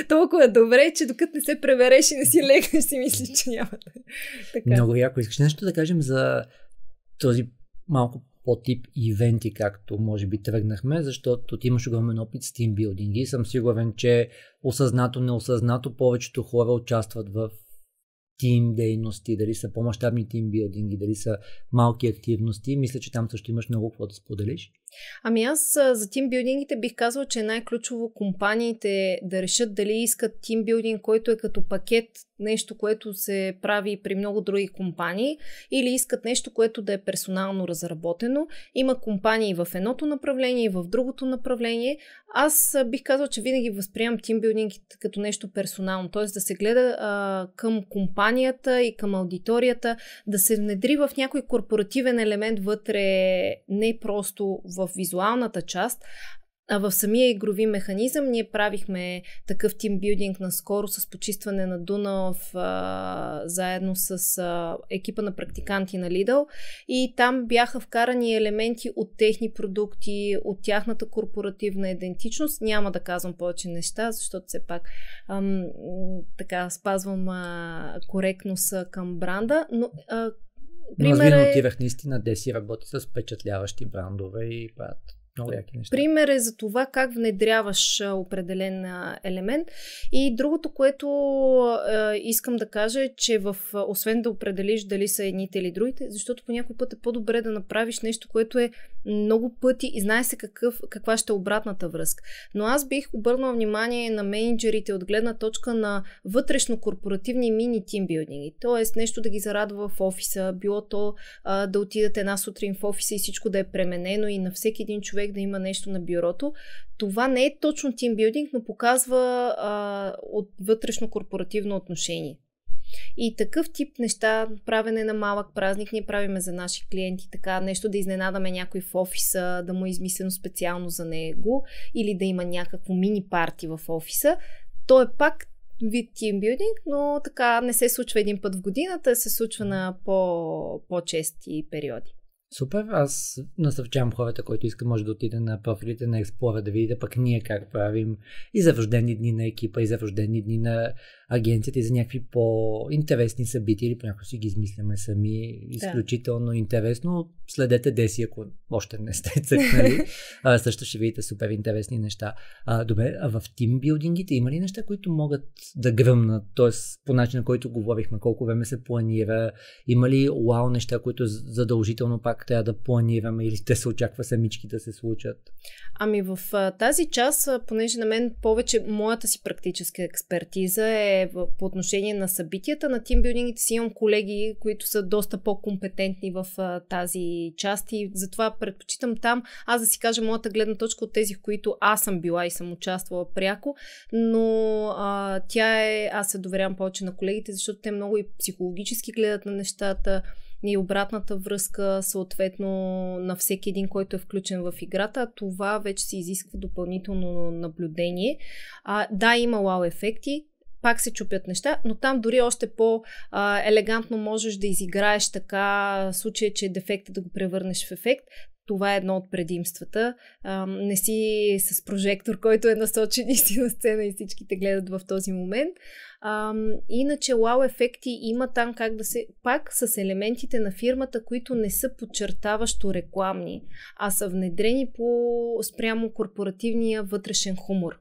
толкова добре, че докато не се превереш и не си легнеш, си мислиш, че няма да. Така. Много яко. Искаш нещо да кажем за този малко по-тип ивенти, както може би тръгнахме, защото ти имаш огромен опит с тимбилдинги и съм сигурен, че осъзнато, неосъзнато повечето хора участват в тим дейности, дали са по-мащабни тимбилдинги, дали са малки активности. Мисля, че там също имаш много какво да споделиш. Ами аз за тимбилдингите бих казала, че е най-ключово компаниите да решат дали искат тимбилдинг, който е като пакет, нещо, което се прави при много други компании, или искат нещо, което да е персонално разработено. Има компании в едното направление и в другото направление. Аз бих казала, че винаги възприемам тимбилдинг като нещо персонално, т.е. да се гледа към компанията и към аудиторията, да се внедри в някой корпоративен елемент вътре, не просто в визуалната част, а в самия игрови механизъм. Ние правихме такъв тимбилдинг наскоро с почистване на Дунав заедно с екипа на практиканти на Lidl и там бяха вкарани елементи от техни продукти, от тяхната корпоративна идентичност. Няма да казвам повече неща, защото все пак така спазвам коректност към бранда, но Но аз винаги отивах наистина, де си работи с впечатляващи брандове и правят много яки неща. Пример е за това как внедряваш определен елемент. И другото, което искам да кажа е, че освен да определиш дали са едните или другите, защото по някой път е по-добре да направиш нещо, което е много пъти и знае се каква ще е обратната връзка. Но аз бих обърнала внимание на мениджърите от гледна точка на вътрешно-корпоративни мини тимбилдинги. Тоест нещо да ги зарадва в офиса, било то да отидат една сутрин в офиса и всичко да е пременено и на всеки един човек да има нещо на бюрото. Това не е точно тимбилдинг, но показва от вътрешно-корпоративно отношение. И такъв тип неща, правене на малък празник, ние правиме за наши клиенти, така нещо да изненадаме някой в офиса, да му е измислено специално за него или да има някакво мини парти в офиса. То е пак вид тимбилдинг, но така не се случва един път в годината, се случва на по-чести периоди. Супер, аз насърчавам хората, които искат, може да отиде на профилите на Explorer, да видите пък ние как правим и за рождени дни на екипа, и за рождени дни на агенцията, и за някакви по-интересни събития, или понякога си ги измисляме сами. Изключително интересно. Следете Деси, ако още не сте цъкнали. Също ще видите супер интересни неща. Добре, а в тимбилдингите има ли неща, които могат да гръмнат? Т.е. по начина, който говорихме, колко време се планира? Има ли вау неща, които задължително пак трябва да планираме или те се очаква самички да се случат? Ами в тази част, понеже на мен повече моята си практическа експертиза е по отношение на събитията, на тимбилдингите си имам колеги, които са доста по-компетентни в тази част и затова предпочитам там аз да си кажа моята гледна точка от тези, в които аз съм била и съм участвала пряко, но аз се доверявам повече на колегите, защото те много и психологически гледат на нещата и обратната връзка съответно на всеки един, който е включен в играта. Това вече се изисква допълнително наблюдение. Да, има вау ефекти, пак се чупят неща, но там дори още по-елегантно можеш да изиграеш така случая, че дефекта да го превърнеш в ефект. Това е едно от предимствата. Не си с прожектор, който е насочен и си на сцена и всички те гледат в този момент. Иначе вау ефекти има там как да се... Пак с елементите на фирмата, които не са подчертаващо рекламни, а са внедрени спрямо корпоративния вътрешен хумор.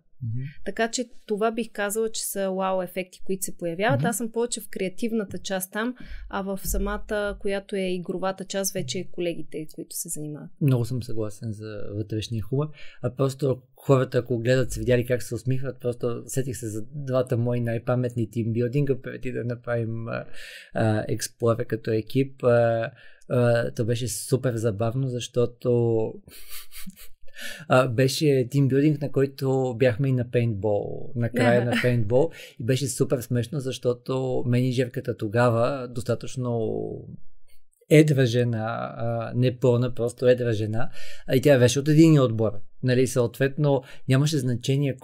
Така че това бих казала, че са вау ефекти, които се появяват. Аз съм повече в креативната част там, а в самата, която е игровата част, вече е колегите, които се занимават. Много съм съгласен за вътрешния хумор. А просто хората, ако гледат, са видяли как се усмихват, просто сетих се за двата мои най-паметни тимбилдинга, преди да направим Explore като екип. То беше супер забавно, защото беше тимбилдинг, на който бяхме и на пейнтбол, накрая на пейнтбол, и беше супер смешно, защото менеджерката тогава достатъчно едра жена, не пълна, просто едра жена, и тя беше от единия отбор. Нали, съответно нямаше значение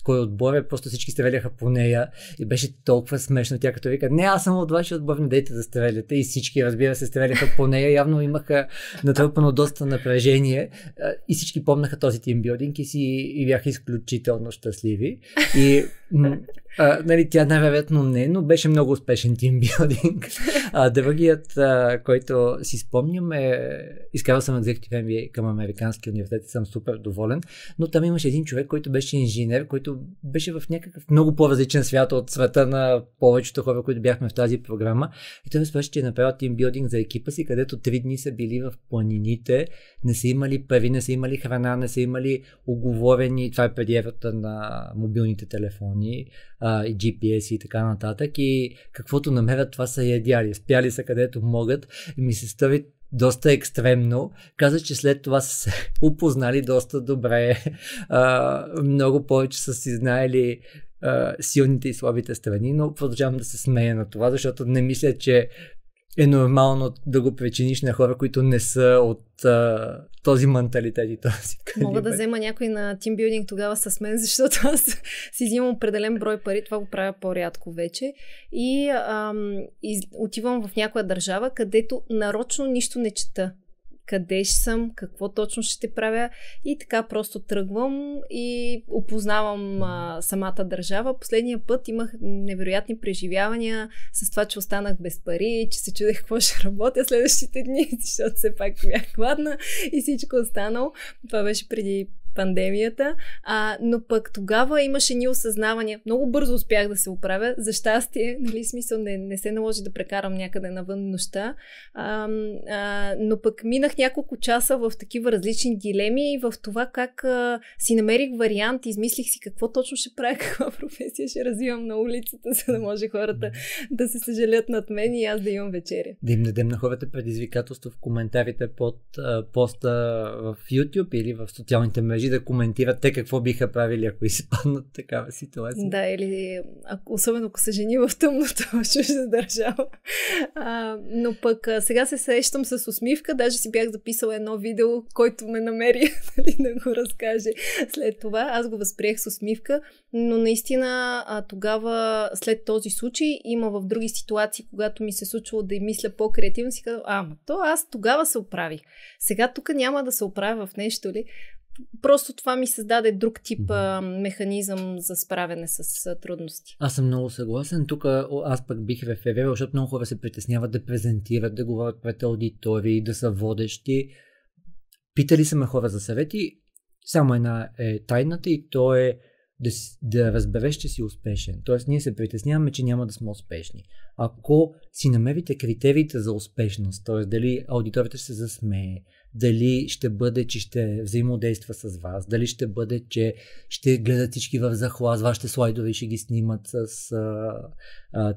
кой отбор е, просто всички стреляха по нея и беше толкова смешно. Тя като вика, не, аз съм от вашия отбор, не дейте да стреляте, и всички, разбира се, стреляха по нея. Явно имаха натрупано доста напрежение и всички помнаха този тимбилдинг и бяха изключително щастливи. И нали, тя най-вероятно не, но беше много успешен тимбилдинг. Другият, който си спомням, изкарал съм Executive MBA към Американския университет и съм супер доволен, но там имаше един човек, който беше инженер, който беше в някакъв много по-различен свят от света на повечето хора, които бяхме в тази програма. И той разпрашва, че е направил тимбилдинг за екипа си, където 3 дни са били в планините, не са имали пари, не са имали храна, не са имали уговорени, това е преди ерата на мобилните телефони, и GPS и така нататък, и каквото намерят, това са ядяли. Спяли са където могат, и ми се стори доста екстремно. Каза, че след това са се упознали доста добре, много повече са си знаели силните и слабите страни, но продължавам да се смея на това, защото не мисля, че е нормално да го причиниш на хора, които не са от този менталитет и този калибър. Мога да взема някой на тимбилдинг тогава с мен, защото аз си взимам определен брой пари, това го правя по-рядко вече, и отивам в някоя държава, където нарочно нищо не чета. Къде ще съм, какво точно ще правя, и така просто тръгвам и опознавам самата държава. Последния път имах невероятни преживявания с това, че останах без пари, че се чудех какво ще работя следващите дни, защото все пак бях гладна и всичко останало. Това беше преди пандемията, но пък тогава имаше ни осъзнавания. Много бързо успях да се оправя. За щастие, нали, смисъл, не се наложи да прекарам някъде навън нощта, но пък минах няколко часа в такива различни дилеми и в това как си намерих вариант, измислих си какво точно ще правя, каква професия ще развивам на улицата, за да може хората да се съжалят над мен и аз да имам вечеря. Да им дадем на хората предизвикателство в коментарите под поста в YouTube или в социалните мрежи, да коментират те какво биха правили, ако изпаднат такава ситуация. Да, или особено ако са жени в тъмното, чужда държава. Но пък сега се срещам с усмивка, даже си бях записала едно видео, който ме намери да го разкаже след това. Аз го възприех с усмивка, но наистина тогава, след този случай, има в други ситуации, когато ми се случвало да мисля по-креативно, си казвам, то аз тогава се оправих. Сега тук няма да се оправя в нещо ли? Просто това ми създаде друг тип механизъм за справяне с трудности. Аз съм много съгласен. Тук аз пък бих реферирал, защото много хора се притесняват да презентират, да говорят пред аудитории, да са водещи. Питали са ме хора за съвети. Само една е тайната, и то е да разбереш, че си успешен. Тоест ние се притесняваме, че няма да сме успешни. Ако си намерите критериите за успешност, т.е. дали аудиторията ще се засмее, дали ще бъде, че ще взаимодейства с вас, дали ще бъде, че ще гледат всички в захлас, вашите слайдове и ще ги снимат с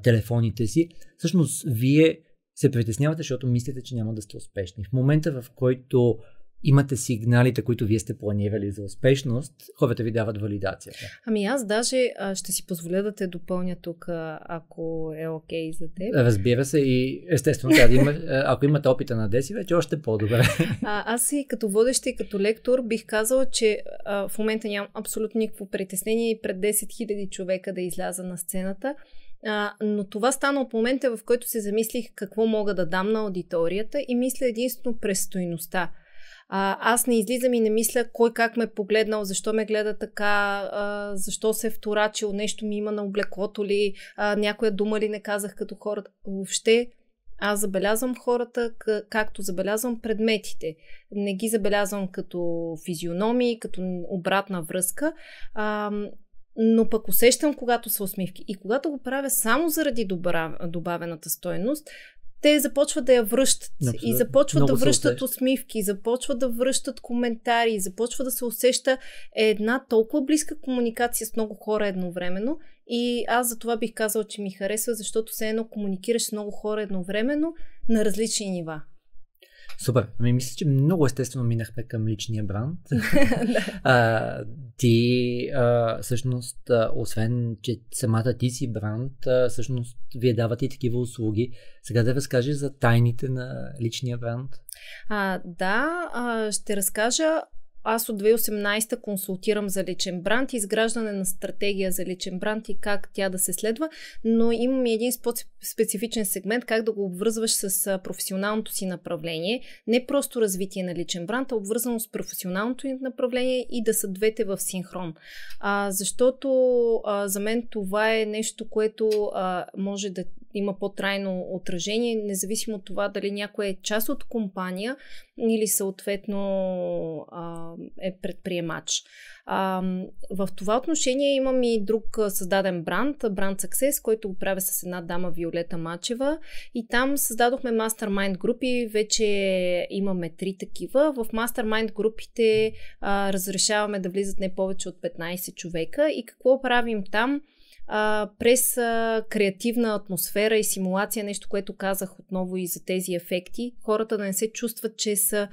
телефоните си. Всъщност, вие се притеснявате, защото мислите, че няма да сте успешни. В момента, в който имате сигналите, които вие сте планирали за успешност, хората ви дават валидацията. Ами аз даже ще си позволя да те допълня тук, ако е окей за теб. Разбира се, и естествено, ако имате опита на Деси, вече още по-добре. Аз и като водеща и като лектор бих казала, че в момента нямам абсолютно никакво притеснение и пред 10 000 човека да изляза на сцената. Но това стана от момента, в който се замислих какво мога да дам на аудиторията, и мисля единствено през стойността. Аз не излизам и не мисля кой как ме погледнал, защо ме гледа така, защо се е вторачил, нещо ми има на облеклото ли, някоя дума ли не казах като хората. Въобще Аз забелязвам хората, както забелязвам предметите. Не ги забелязвам като физиономии, като обратна връзка, но пък усещам, когато са усмивки. И когато го правя само заради добавената стойност, те започват да я връщат. И започват да връщат усмивки, започват да връщат коментари, започва да се усеща една толкова близка комуникация с много хора едновременно. И аз за това бих казала, че ми харесва, защото все едно комуникираш с много хора едновременно на различни нива. Супер. Мисля, че много естествено минахме към личния бранд. Ти всъщност, освен, че самата ти си бранд, всъщност вие давате и такива услуги. Сега да разкажеш за тайните на личния бранд. Ще разкажа. Аз от 2018 консултирам за личен бранд, изграждане на стратегия за личен бранд и как тя да се следва, но имам и един специфичен сегмент, как да го обвързваш с професионалното си направление. Не просто развитие на личен бранд, а обвързано с професионалното направление и да са двете в синхрон. Защото за мен това е нещо, което може да има по-трайно отражение, независимо от това дали някой е част от компания или съответно е предприемач. В това отношение имам и друг създаден бранд Success, който го правя с една дама Виолета Мачева, и там създадохме Mastermind групи, вече имаме 3 такива. В Mastermind групите разрешаваме да влизат не повече от 15 човека и какво правим там? През креативна атмосфера и симулация, нещо, което казах отново и за тези ефекти, хората да не се чувстват, че са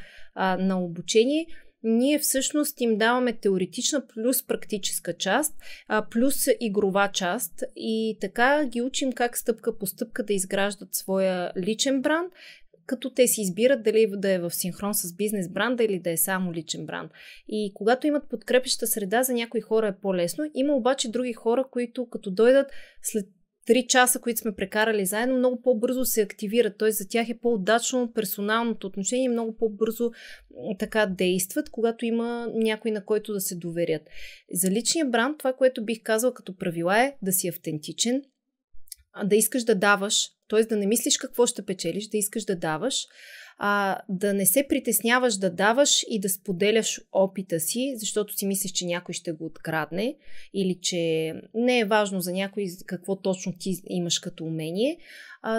на обучение. Ние всъщност им даваме теоретична плюс практическа част, плюс игрова част и така ги учим как стъпка по стъпка да изграждат своя личен бранд, като те си избират дали да е в синхрон с бизнес бранда или да е само личен бранд. И когато имат подкрепяща среда, за някои хора е по-лесно. Има обаче други хора, които като дойдат след 3 часа, които сме прекарали заедно, много по-бързо се активират. Т.е. за тях е по-удачно персоналното отношение, много по-бързо така действат, когато има някой, на който да се доверят. За личния бранд, това, което бих казала като правила, е да си автентичен, да искаш да даваш, т.е. да не мислиш какво ще печелиш, да искаш да даваш, да не се притесняваш да даваш и да споделяш опита си, защото си мислиш, че някой ще го открадне или че не е важно за някой какво точно ти имаш като умение.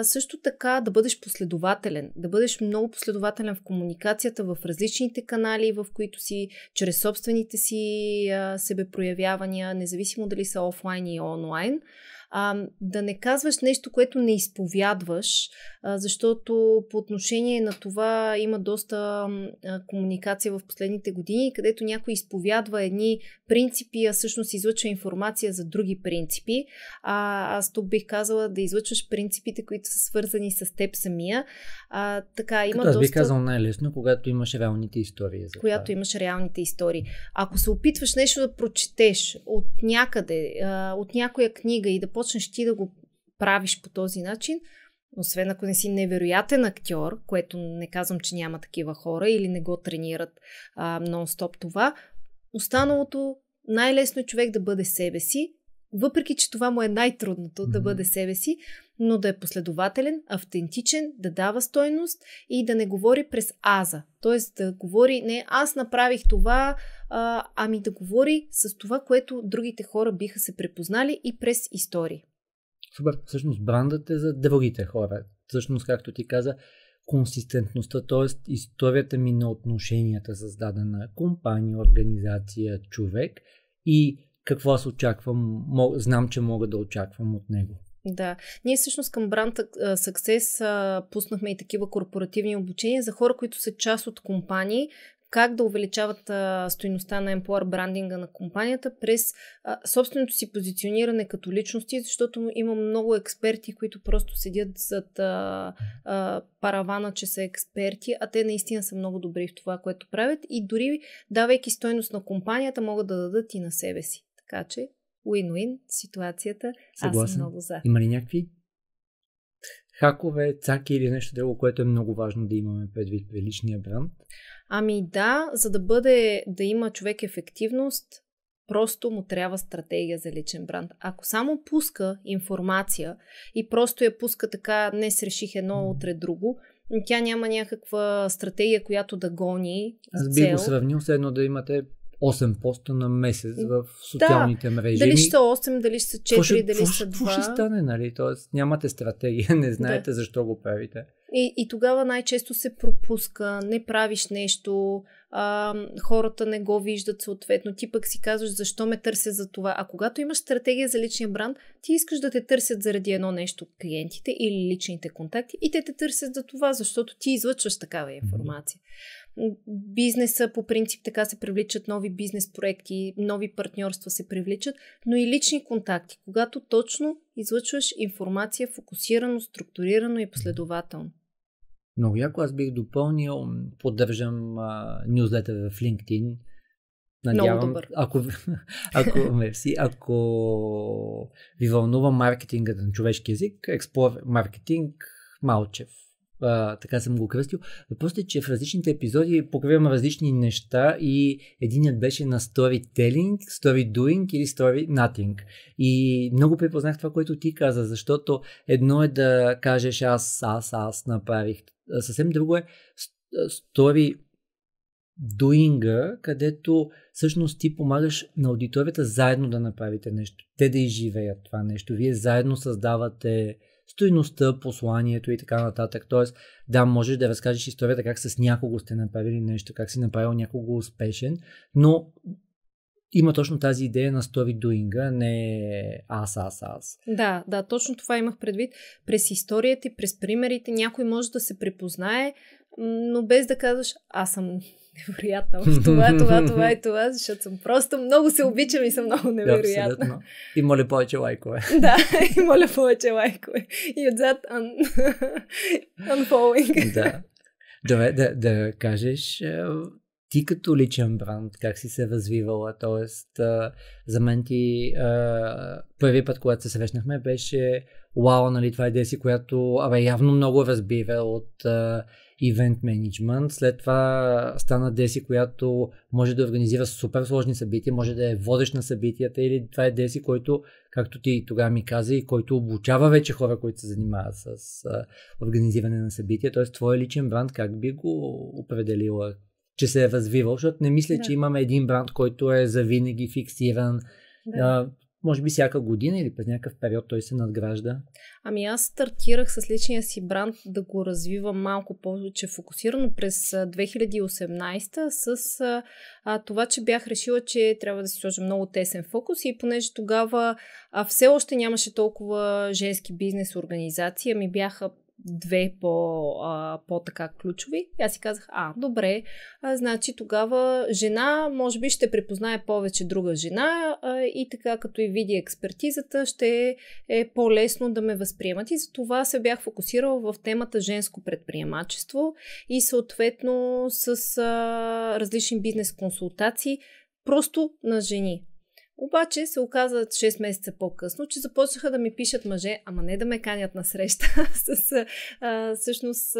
Също така да бъдеш последователен, да бъдеш много последователен в комуникацията в различните канали, в които си, чрез собствените си себепроявявания, независимо дали са офлайн и онлайн. Да не казваш нещо, което не изповядваш, защото по отношение на това има доста комуникация в последните години, където някой изповядва едни принципи, а всъщност излъчва информация за други принципи. Аз тук бих казала да излъчваш принципите, които са свързани с теб самия. Аз бих казал най-лесно, когато имаш реалните истории. Имаш реалните истории. Ако се опитваш нещо да прочетеш от някъде, от някоя книга и да почнеш ти да го правиш по този начин, освен ако не си невероятен актьор, което не казвам, че няма такива хора или не го тренират нон-стоп това, останалото най-лесно е човек да бъде себе си, въпреки че това му е най-трудното да бъде себе си, но да е последователен, автентичен, да дава стойност и да не говори през аза. Тоест да говори не аз направих това, ами да говори с това, което другите хора биха се препознали и през истории. Супер. Всъщност брандът е за другите хора. Всъщност, както ти каза, консистентността, т.е. историята ми на отношенията с дадена компания, организация, човек и какво аз очаквам, знам, че мога да очаквам от него. Да, ние всъщност към бранд Success пуснахме и такива корпоративни обучения за хора, които са част от компании, как да увеличават стойността на employer брандинга на компанията през собственото си позициониране като личности, защото има много експерти, които просто седят зад паравана, че са експерти, а те наистина са много добри в това, което правят и дори давайки стойност на компанията, могат да дадат и на себе си. Така че win-win ситуацията. Съгласен. Аз съм много за. Има ли някакви хакове, цаки или нещо друго, което е много важно да имаме предвид при личния бранд? Ами да, за да има човек ефективност, Просто му трябва стратегия за личен бранд. Ако само пуска информация и просто я пуска така, днес реших едно, утре друго, тя няма някаква стратегия, която да гони Аз цел. би го сравнил с едно да имате 8 поста на месец в социалните мрежи. Дали ще са 8, дали ще са 4, дали ще са 2. Какво ще стане, нали? Тоест нямате стратегия, не знаете защо го правите. И тогава най-често се пропуска, не правиш нещо, хората не го виждат съответно, ти пък си казваш защо ме търся за това. А когато имаш стратегия за личния бранд, ти искаш да те търсят заради едно нещо клиентите или личните контакти и те търсят за това, защото ти излъчваш такава информация. Бизнеса по принцип така се привличат нови бизнес проекти, нови партньорства се привличат, но и лични контакти, когато точно излъчваш информация фокусирано, структурирано и последователно. Много яко, аз бих допълнил, поддържам нюзлетър в LinkedIn. Надявам, много добър. Ако ви вълнува маркетингът на човешки език, Explore Marketing Малчев. Така съм го кръстил. Въпросът е, че в различните епизоди покривам различни неща и единият беше на storytelling, story doing или story nothing. И много припознах това, което ти каза, защото едно е да кажеш аз направих. Съвсем друго е story doing, където всъщност ти помагаш на аудиторията заедно да направите нещо. Те да изживеят това нещо. Вие заедно създавате стойността, посланието и така нататък. Тоест, да, можеш да разкажеш историята как с някого сте направили нещо, как си направил някого успешен, но има точно тази идея на story doing, не аз. Да, точно това имах предвид. През историята и през примерите някой може да се препознае, но без да казваш аз съм невероятна в това и това, защото съм просто много се обичам и съм много невероятна. Да, и моля повече лайкове. Да, и моля повече лайкове. И отзад unfollowing. Да. Добре, да кажеш ти като личен бранд, как си се развивала, т.е. за мен ти първи път, когато се срещнахме, беше вау, нали, това е Деси, която явно много разбира от ивент менеджмент. След това стана Деси, която може да организира супер сложни събития, може да е водещ на събитията, или това е Деси, който, както ти тогава ми каза, и който обучава вече хора, които се занимават с организиране на събития. Т.е. твой личен бранд, как би го определила, че се е развивал, защото не мисля, че имаме един бранд, който е завинаги фиксиран. Да. Може би всяка година или през някакъв период той се надгражда. Ами аз стартирах с личния си бранд да го развивам малко повече фокусирано през 2018 с това, че бях решила, че трябва да си сложа много тесен фокус и понеже тогава все още нямаше толкова женски бизнес организации, ами бяха две по-така ключови. И аз си казах, добре, значи тогава жена, може би ще препознае повече друга жена и така като и види експертизата, ще е по-лесно да ме възприемат. И за това се бях фокусирала в темата женско предприемачество и съответно с различни бизнес консултации просто на жени. Обаче се оказа 6 месеца по-късно, че започнаха да ми пишат мъже, ама не да ме канят на среща с всъщност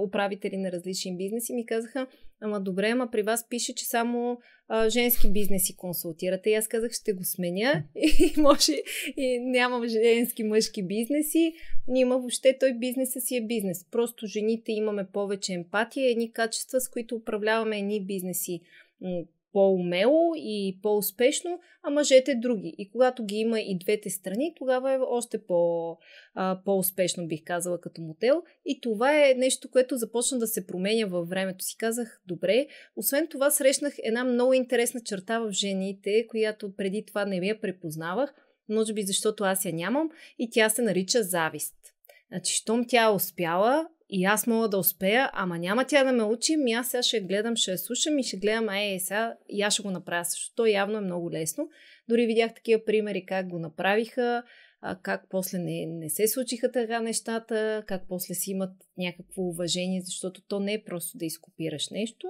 управители на различни бизнеси. Ми казаха, ама добре, ама при вас пише, че само женски бизнеси консултирате. И аз казах, ще го сменя и може и нямам женски мъжки бизнеси. Няма въобще, той бизнеса си е бизнес. Просто жените имаме повече емпатия, едни качества, с които управляваме едни бизнеси по-умело и по-успешно, а мъжете други. И когато ги има и двете страни, тогава е още по-успешно, бих казала, като модел. И това е нещо, което започна да се променя във времето. Си казах, добре. Освен това, срещнах една много интересна черта в жените, която преди това не я препознавах, може би защото аз я нямам, и тя се нарича завист. Значи, щом тя успяла, и аз мога да успея, ама няма тя да ме учи, и аз сега ще гледам, ще я слушам и ще гледам, сега и аз ще го направя също. То явно е много лесно. Дори видях такива примери как го направиха, как после не се случиха така нещата, как после си имат някакво уважение, защото то не е просто да изкопираш нещо.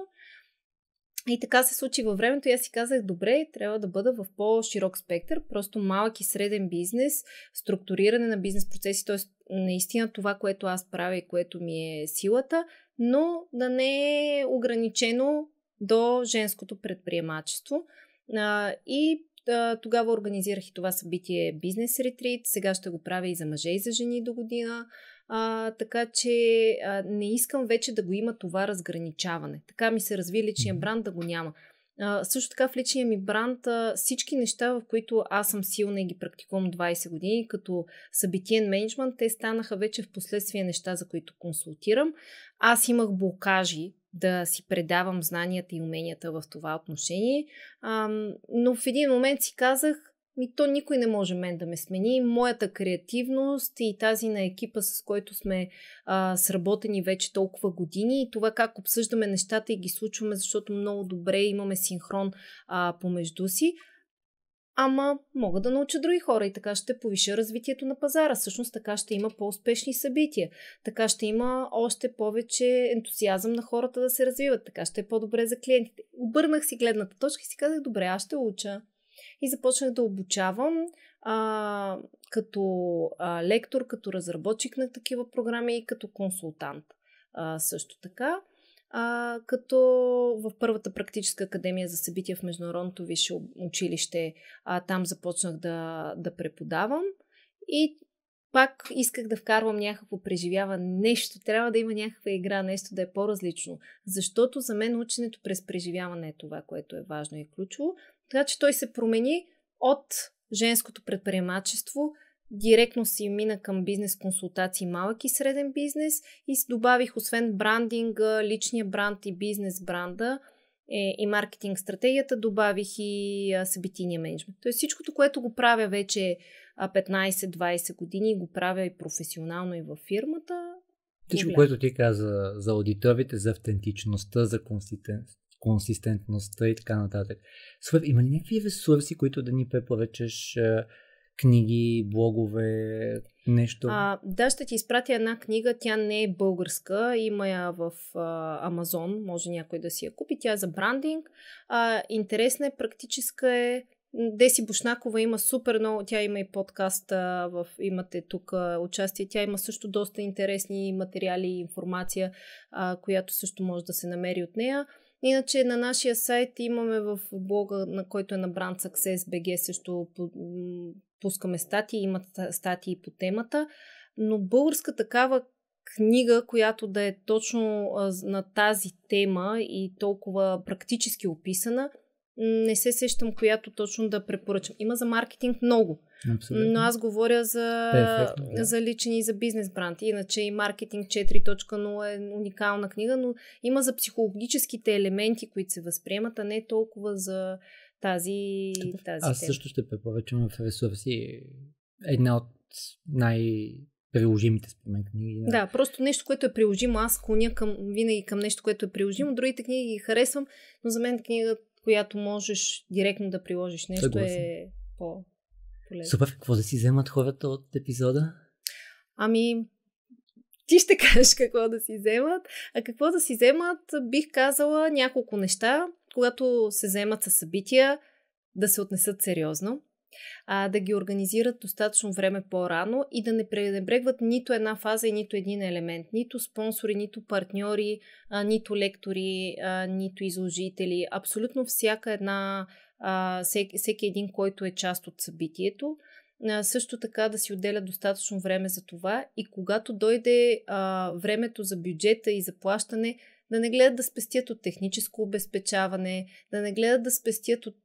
И така се случи във времето и аз си казах, добре, трябва да бъда в по-широк спектър, просто малък и среден бизнес, структуриране на бизнес процеси, т.е. наистина това, което аз правя и което ми е силата, но да не е ограничено до женското предприемачество. И тогава организирах и това събитие Бизнес Ретрит. Сега ще го правя и за мъже и за жени до година. Така че не искам вече да го има това разграничаване. Така ми се разви личния бранд, да го няма. Също така в личния ми бранд всички неща, в които аз съм силна и ги практикувам 20 години, като събитиен мениджмънт, те станаха вече в последствие неща, за които консултирам. Аз имах блокажи да си предавам знанията и уменията в това отношение, но в един момент си казах, то никой не може мен да ме смени. Моята креативност и тази на екипа, с който сме сработени вече толкова години, и това как обсъждаме нещата и ги случваме, защото много добре имаме синхрон помежду си. Ама мога да науча други хора и така ще повиша развитието на пазара. Всъщност така ще има по-успешни събития. Така ще има още повече ентусиазъм на хората да се развиват. Така ще е по-добре за клиентите. Обърнах си гледната точка и си казах, добре, аз ще уча. И започнах да обучавам като лектор, като разработчик на такива програми и като консултант. Също така. Като в първата практическа академия за събития в Международното висше училище, там започнах да преподавам и пак исках да вкарвам някакво преживяване, нещо, трябва да има някаква игра, нещо да е по-различно, защото за мен ученето през преживяване е това, което е важно и ключово. Така че той се промени от женското предприемачество, директно си мина към бизнес консултации, малък и среден бизнес и добавих освен брандинга, личния бранд и бизнес бранда и маркетинг стратегията, добавих и събитийния мениджмент. Тоест всичкото, което го правя вече 15-20 години, го правя и професионално и във фирмата. Всичко, което ти каза за аудиторите, за автентичността, за консистентността и така нататък. Има ли някакви ресурси, които да ни препоръчаш? Книги, блогове, нещо? Да, ще ти изпратя една книга. Тя не е българска. Има я в Амазон. Може някой да си я купи. Тя е за брандинг. Интересна е, практическа е. Деси Бушнакова има супер много. Тя има и подкаст. Имате тук участие. Тя има също доста интересни материали и информация, която също може да се намери от нея. Иначе на нашия сайт имаме в блога, на който е на Brand Success BG, също пускаме статии, имат статии по темата, но българска такава книга, която да е точно на тази тема и толкова практически описана, не се сещам, която точно да препоръчам. Има за маркетинг много. Абсолютно. Но аз говоря за личен и за бизнес бранд. Иначе и маркетинг 4.0 е уникална книга, но има за психологическите елементи, които се възприемат, а не толкова за тази Аз също ще препоръчам в ресурси една от приложимите според мен книги. Да, просто нещо, което е приложимо. Аз клоня винаги към нещо, което е приложимо. Другите книги ги харесвам, но за мен книга, която можеш директно да приложиш нещо, е по-полезно. Супер, какво да си вземат хората от епизода? Ти ще кажеш какво да си вземат. А какво да си вземат, бих казала няколко неща. Когато се вземат със събития, да се отнесат сериозно, да ги организират достатъчно време по-рано и да не пренебрегват нито една фаза и нито един елемент. Нито спонсори, нито партньори, нито лектори, нито изложители. Абсолютно всеки един, който е част от събитието. Също така да си отделя достатъчно време за това и когато дойде времето за бюджета и за плащане, да не гледат да спестят от техническо обезпечаване, да не гледат да спестят от,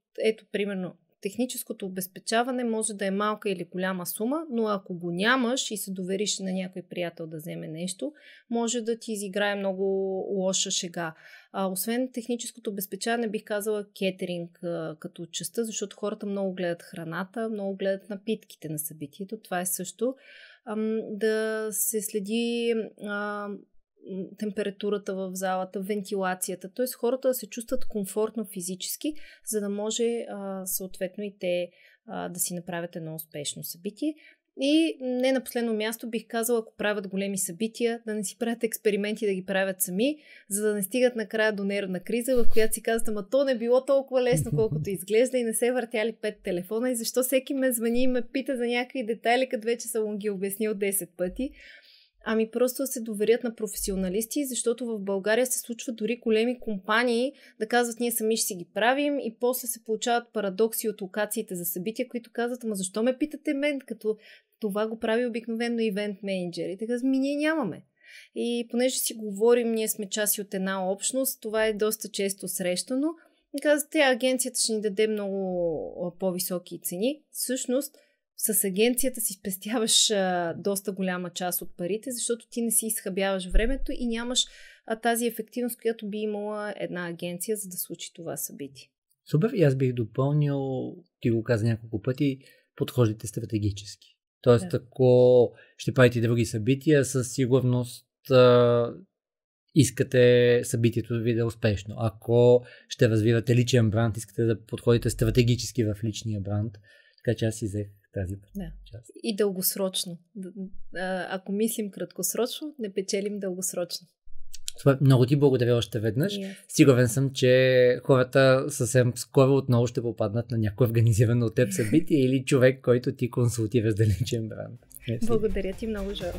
примерно, техническото обезпечаване може да е малка или голяма сума, но ако го нямаш и се довериш на някой приятел да вземе нещо, може да ти изиграе много лоша шега. Освен техническото обезпечаване, бих казала кетеринг като частта, защото хората много гледат храната, много гледат напитките на събитието. Това е също. Да се следи температурата в залата, вентилацията, т.е. хората да се чувстват комфортно физически, за да може съответно и те да си направят едно успешно събитие. И не на последно място бих казала, ако правят големи събития, да не си правят експерименти, да ги правят сами, за да не стигат накрая до нервна криза, в която си казват, ама то не било толкова лесно, колкото изглежда и не се въртяли 5 телефона и защо всеки ме звъни и ме пита за някакви детайли, като вече съм ги обяснил 10 пъти. Ами просто да се доверят на професионалисти, защото в България се случва дори големи компании да казват ние сами ще си ги правим и после се получават парадокси от локациите за събития, които казват, ама защо ме питате мен, като това го прави обикновено ивент менеджер. И така, ние нямаме. И понеже си говорим, ние сме части от една общност, това е доста често срещано. И казвате, агенцията ще ни даде много по-високи цени. Всъщност, с агенцията си спестяваш доста голяма част от парите, защото ти не си изхабяваш времето и нямаш тази ефективност, която би имала една агенция, за да случи това събитие. Супер, и аз бих допълнил, ти го каза няколко пъти, подходите стратегически. Тоест, ако ще правите други събития, със сигурност искате събитието ви да е успешно. Ако ще развивате личен бранд, искате да подходите стратегически в личния бранд. Така че аз си взех тази част. И дългосрочно. Ако мислим краткосрочно, не печелим дългосрочно. Много ти благодаря още веднъж. Сигурен съм, че хората съвсем скоро отново ще попаднат на някой организирано от теб събитие или човек, който ти консултира за личен бранд. Благодаря ти много, Жоро.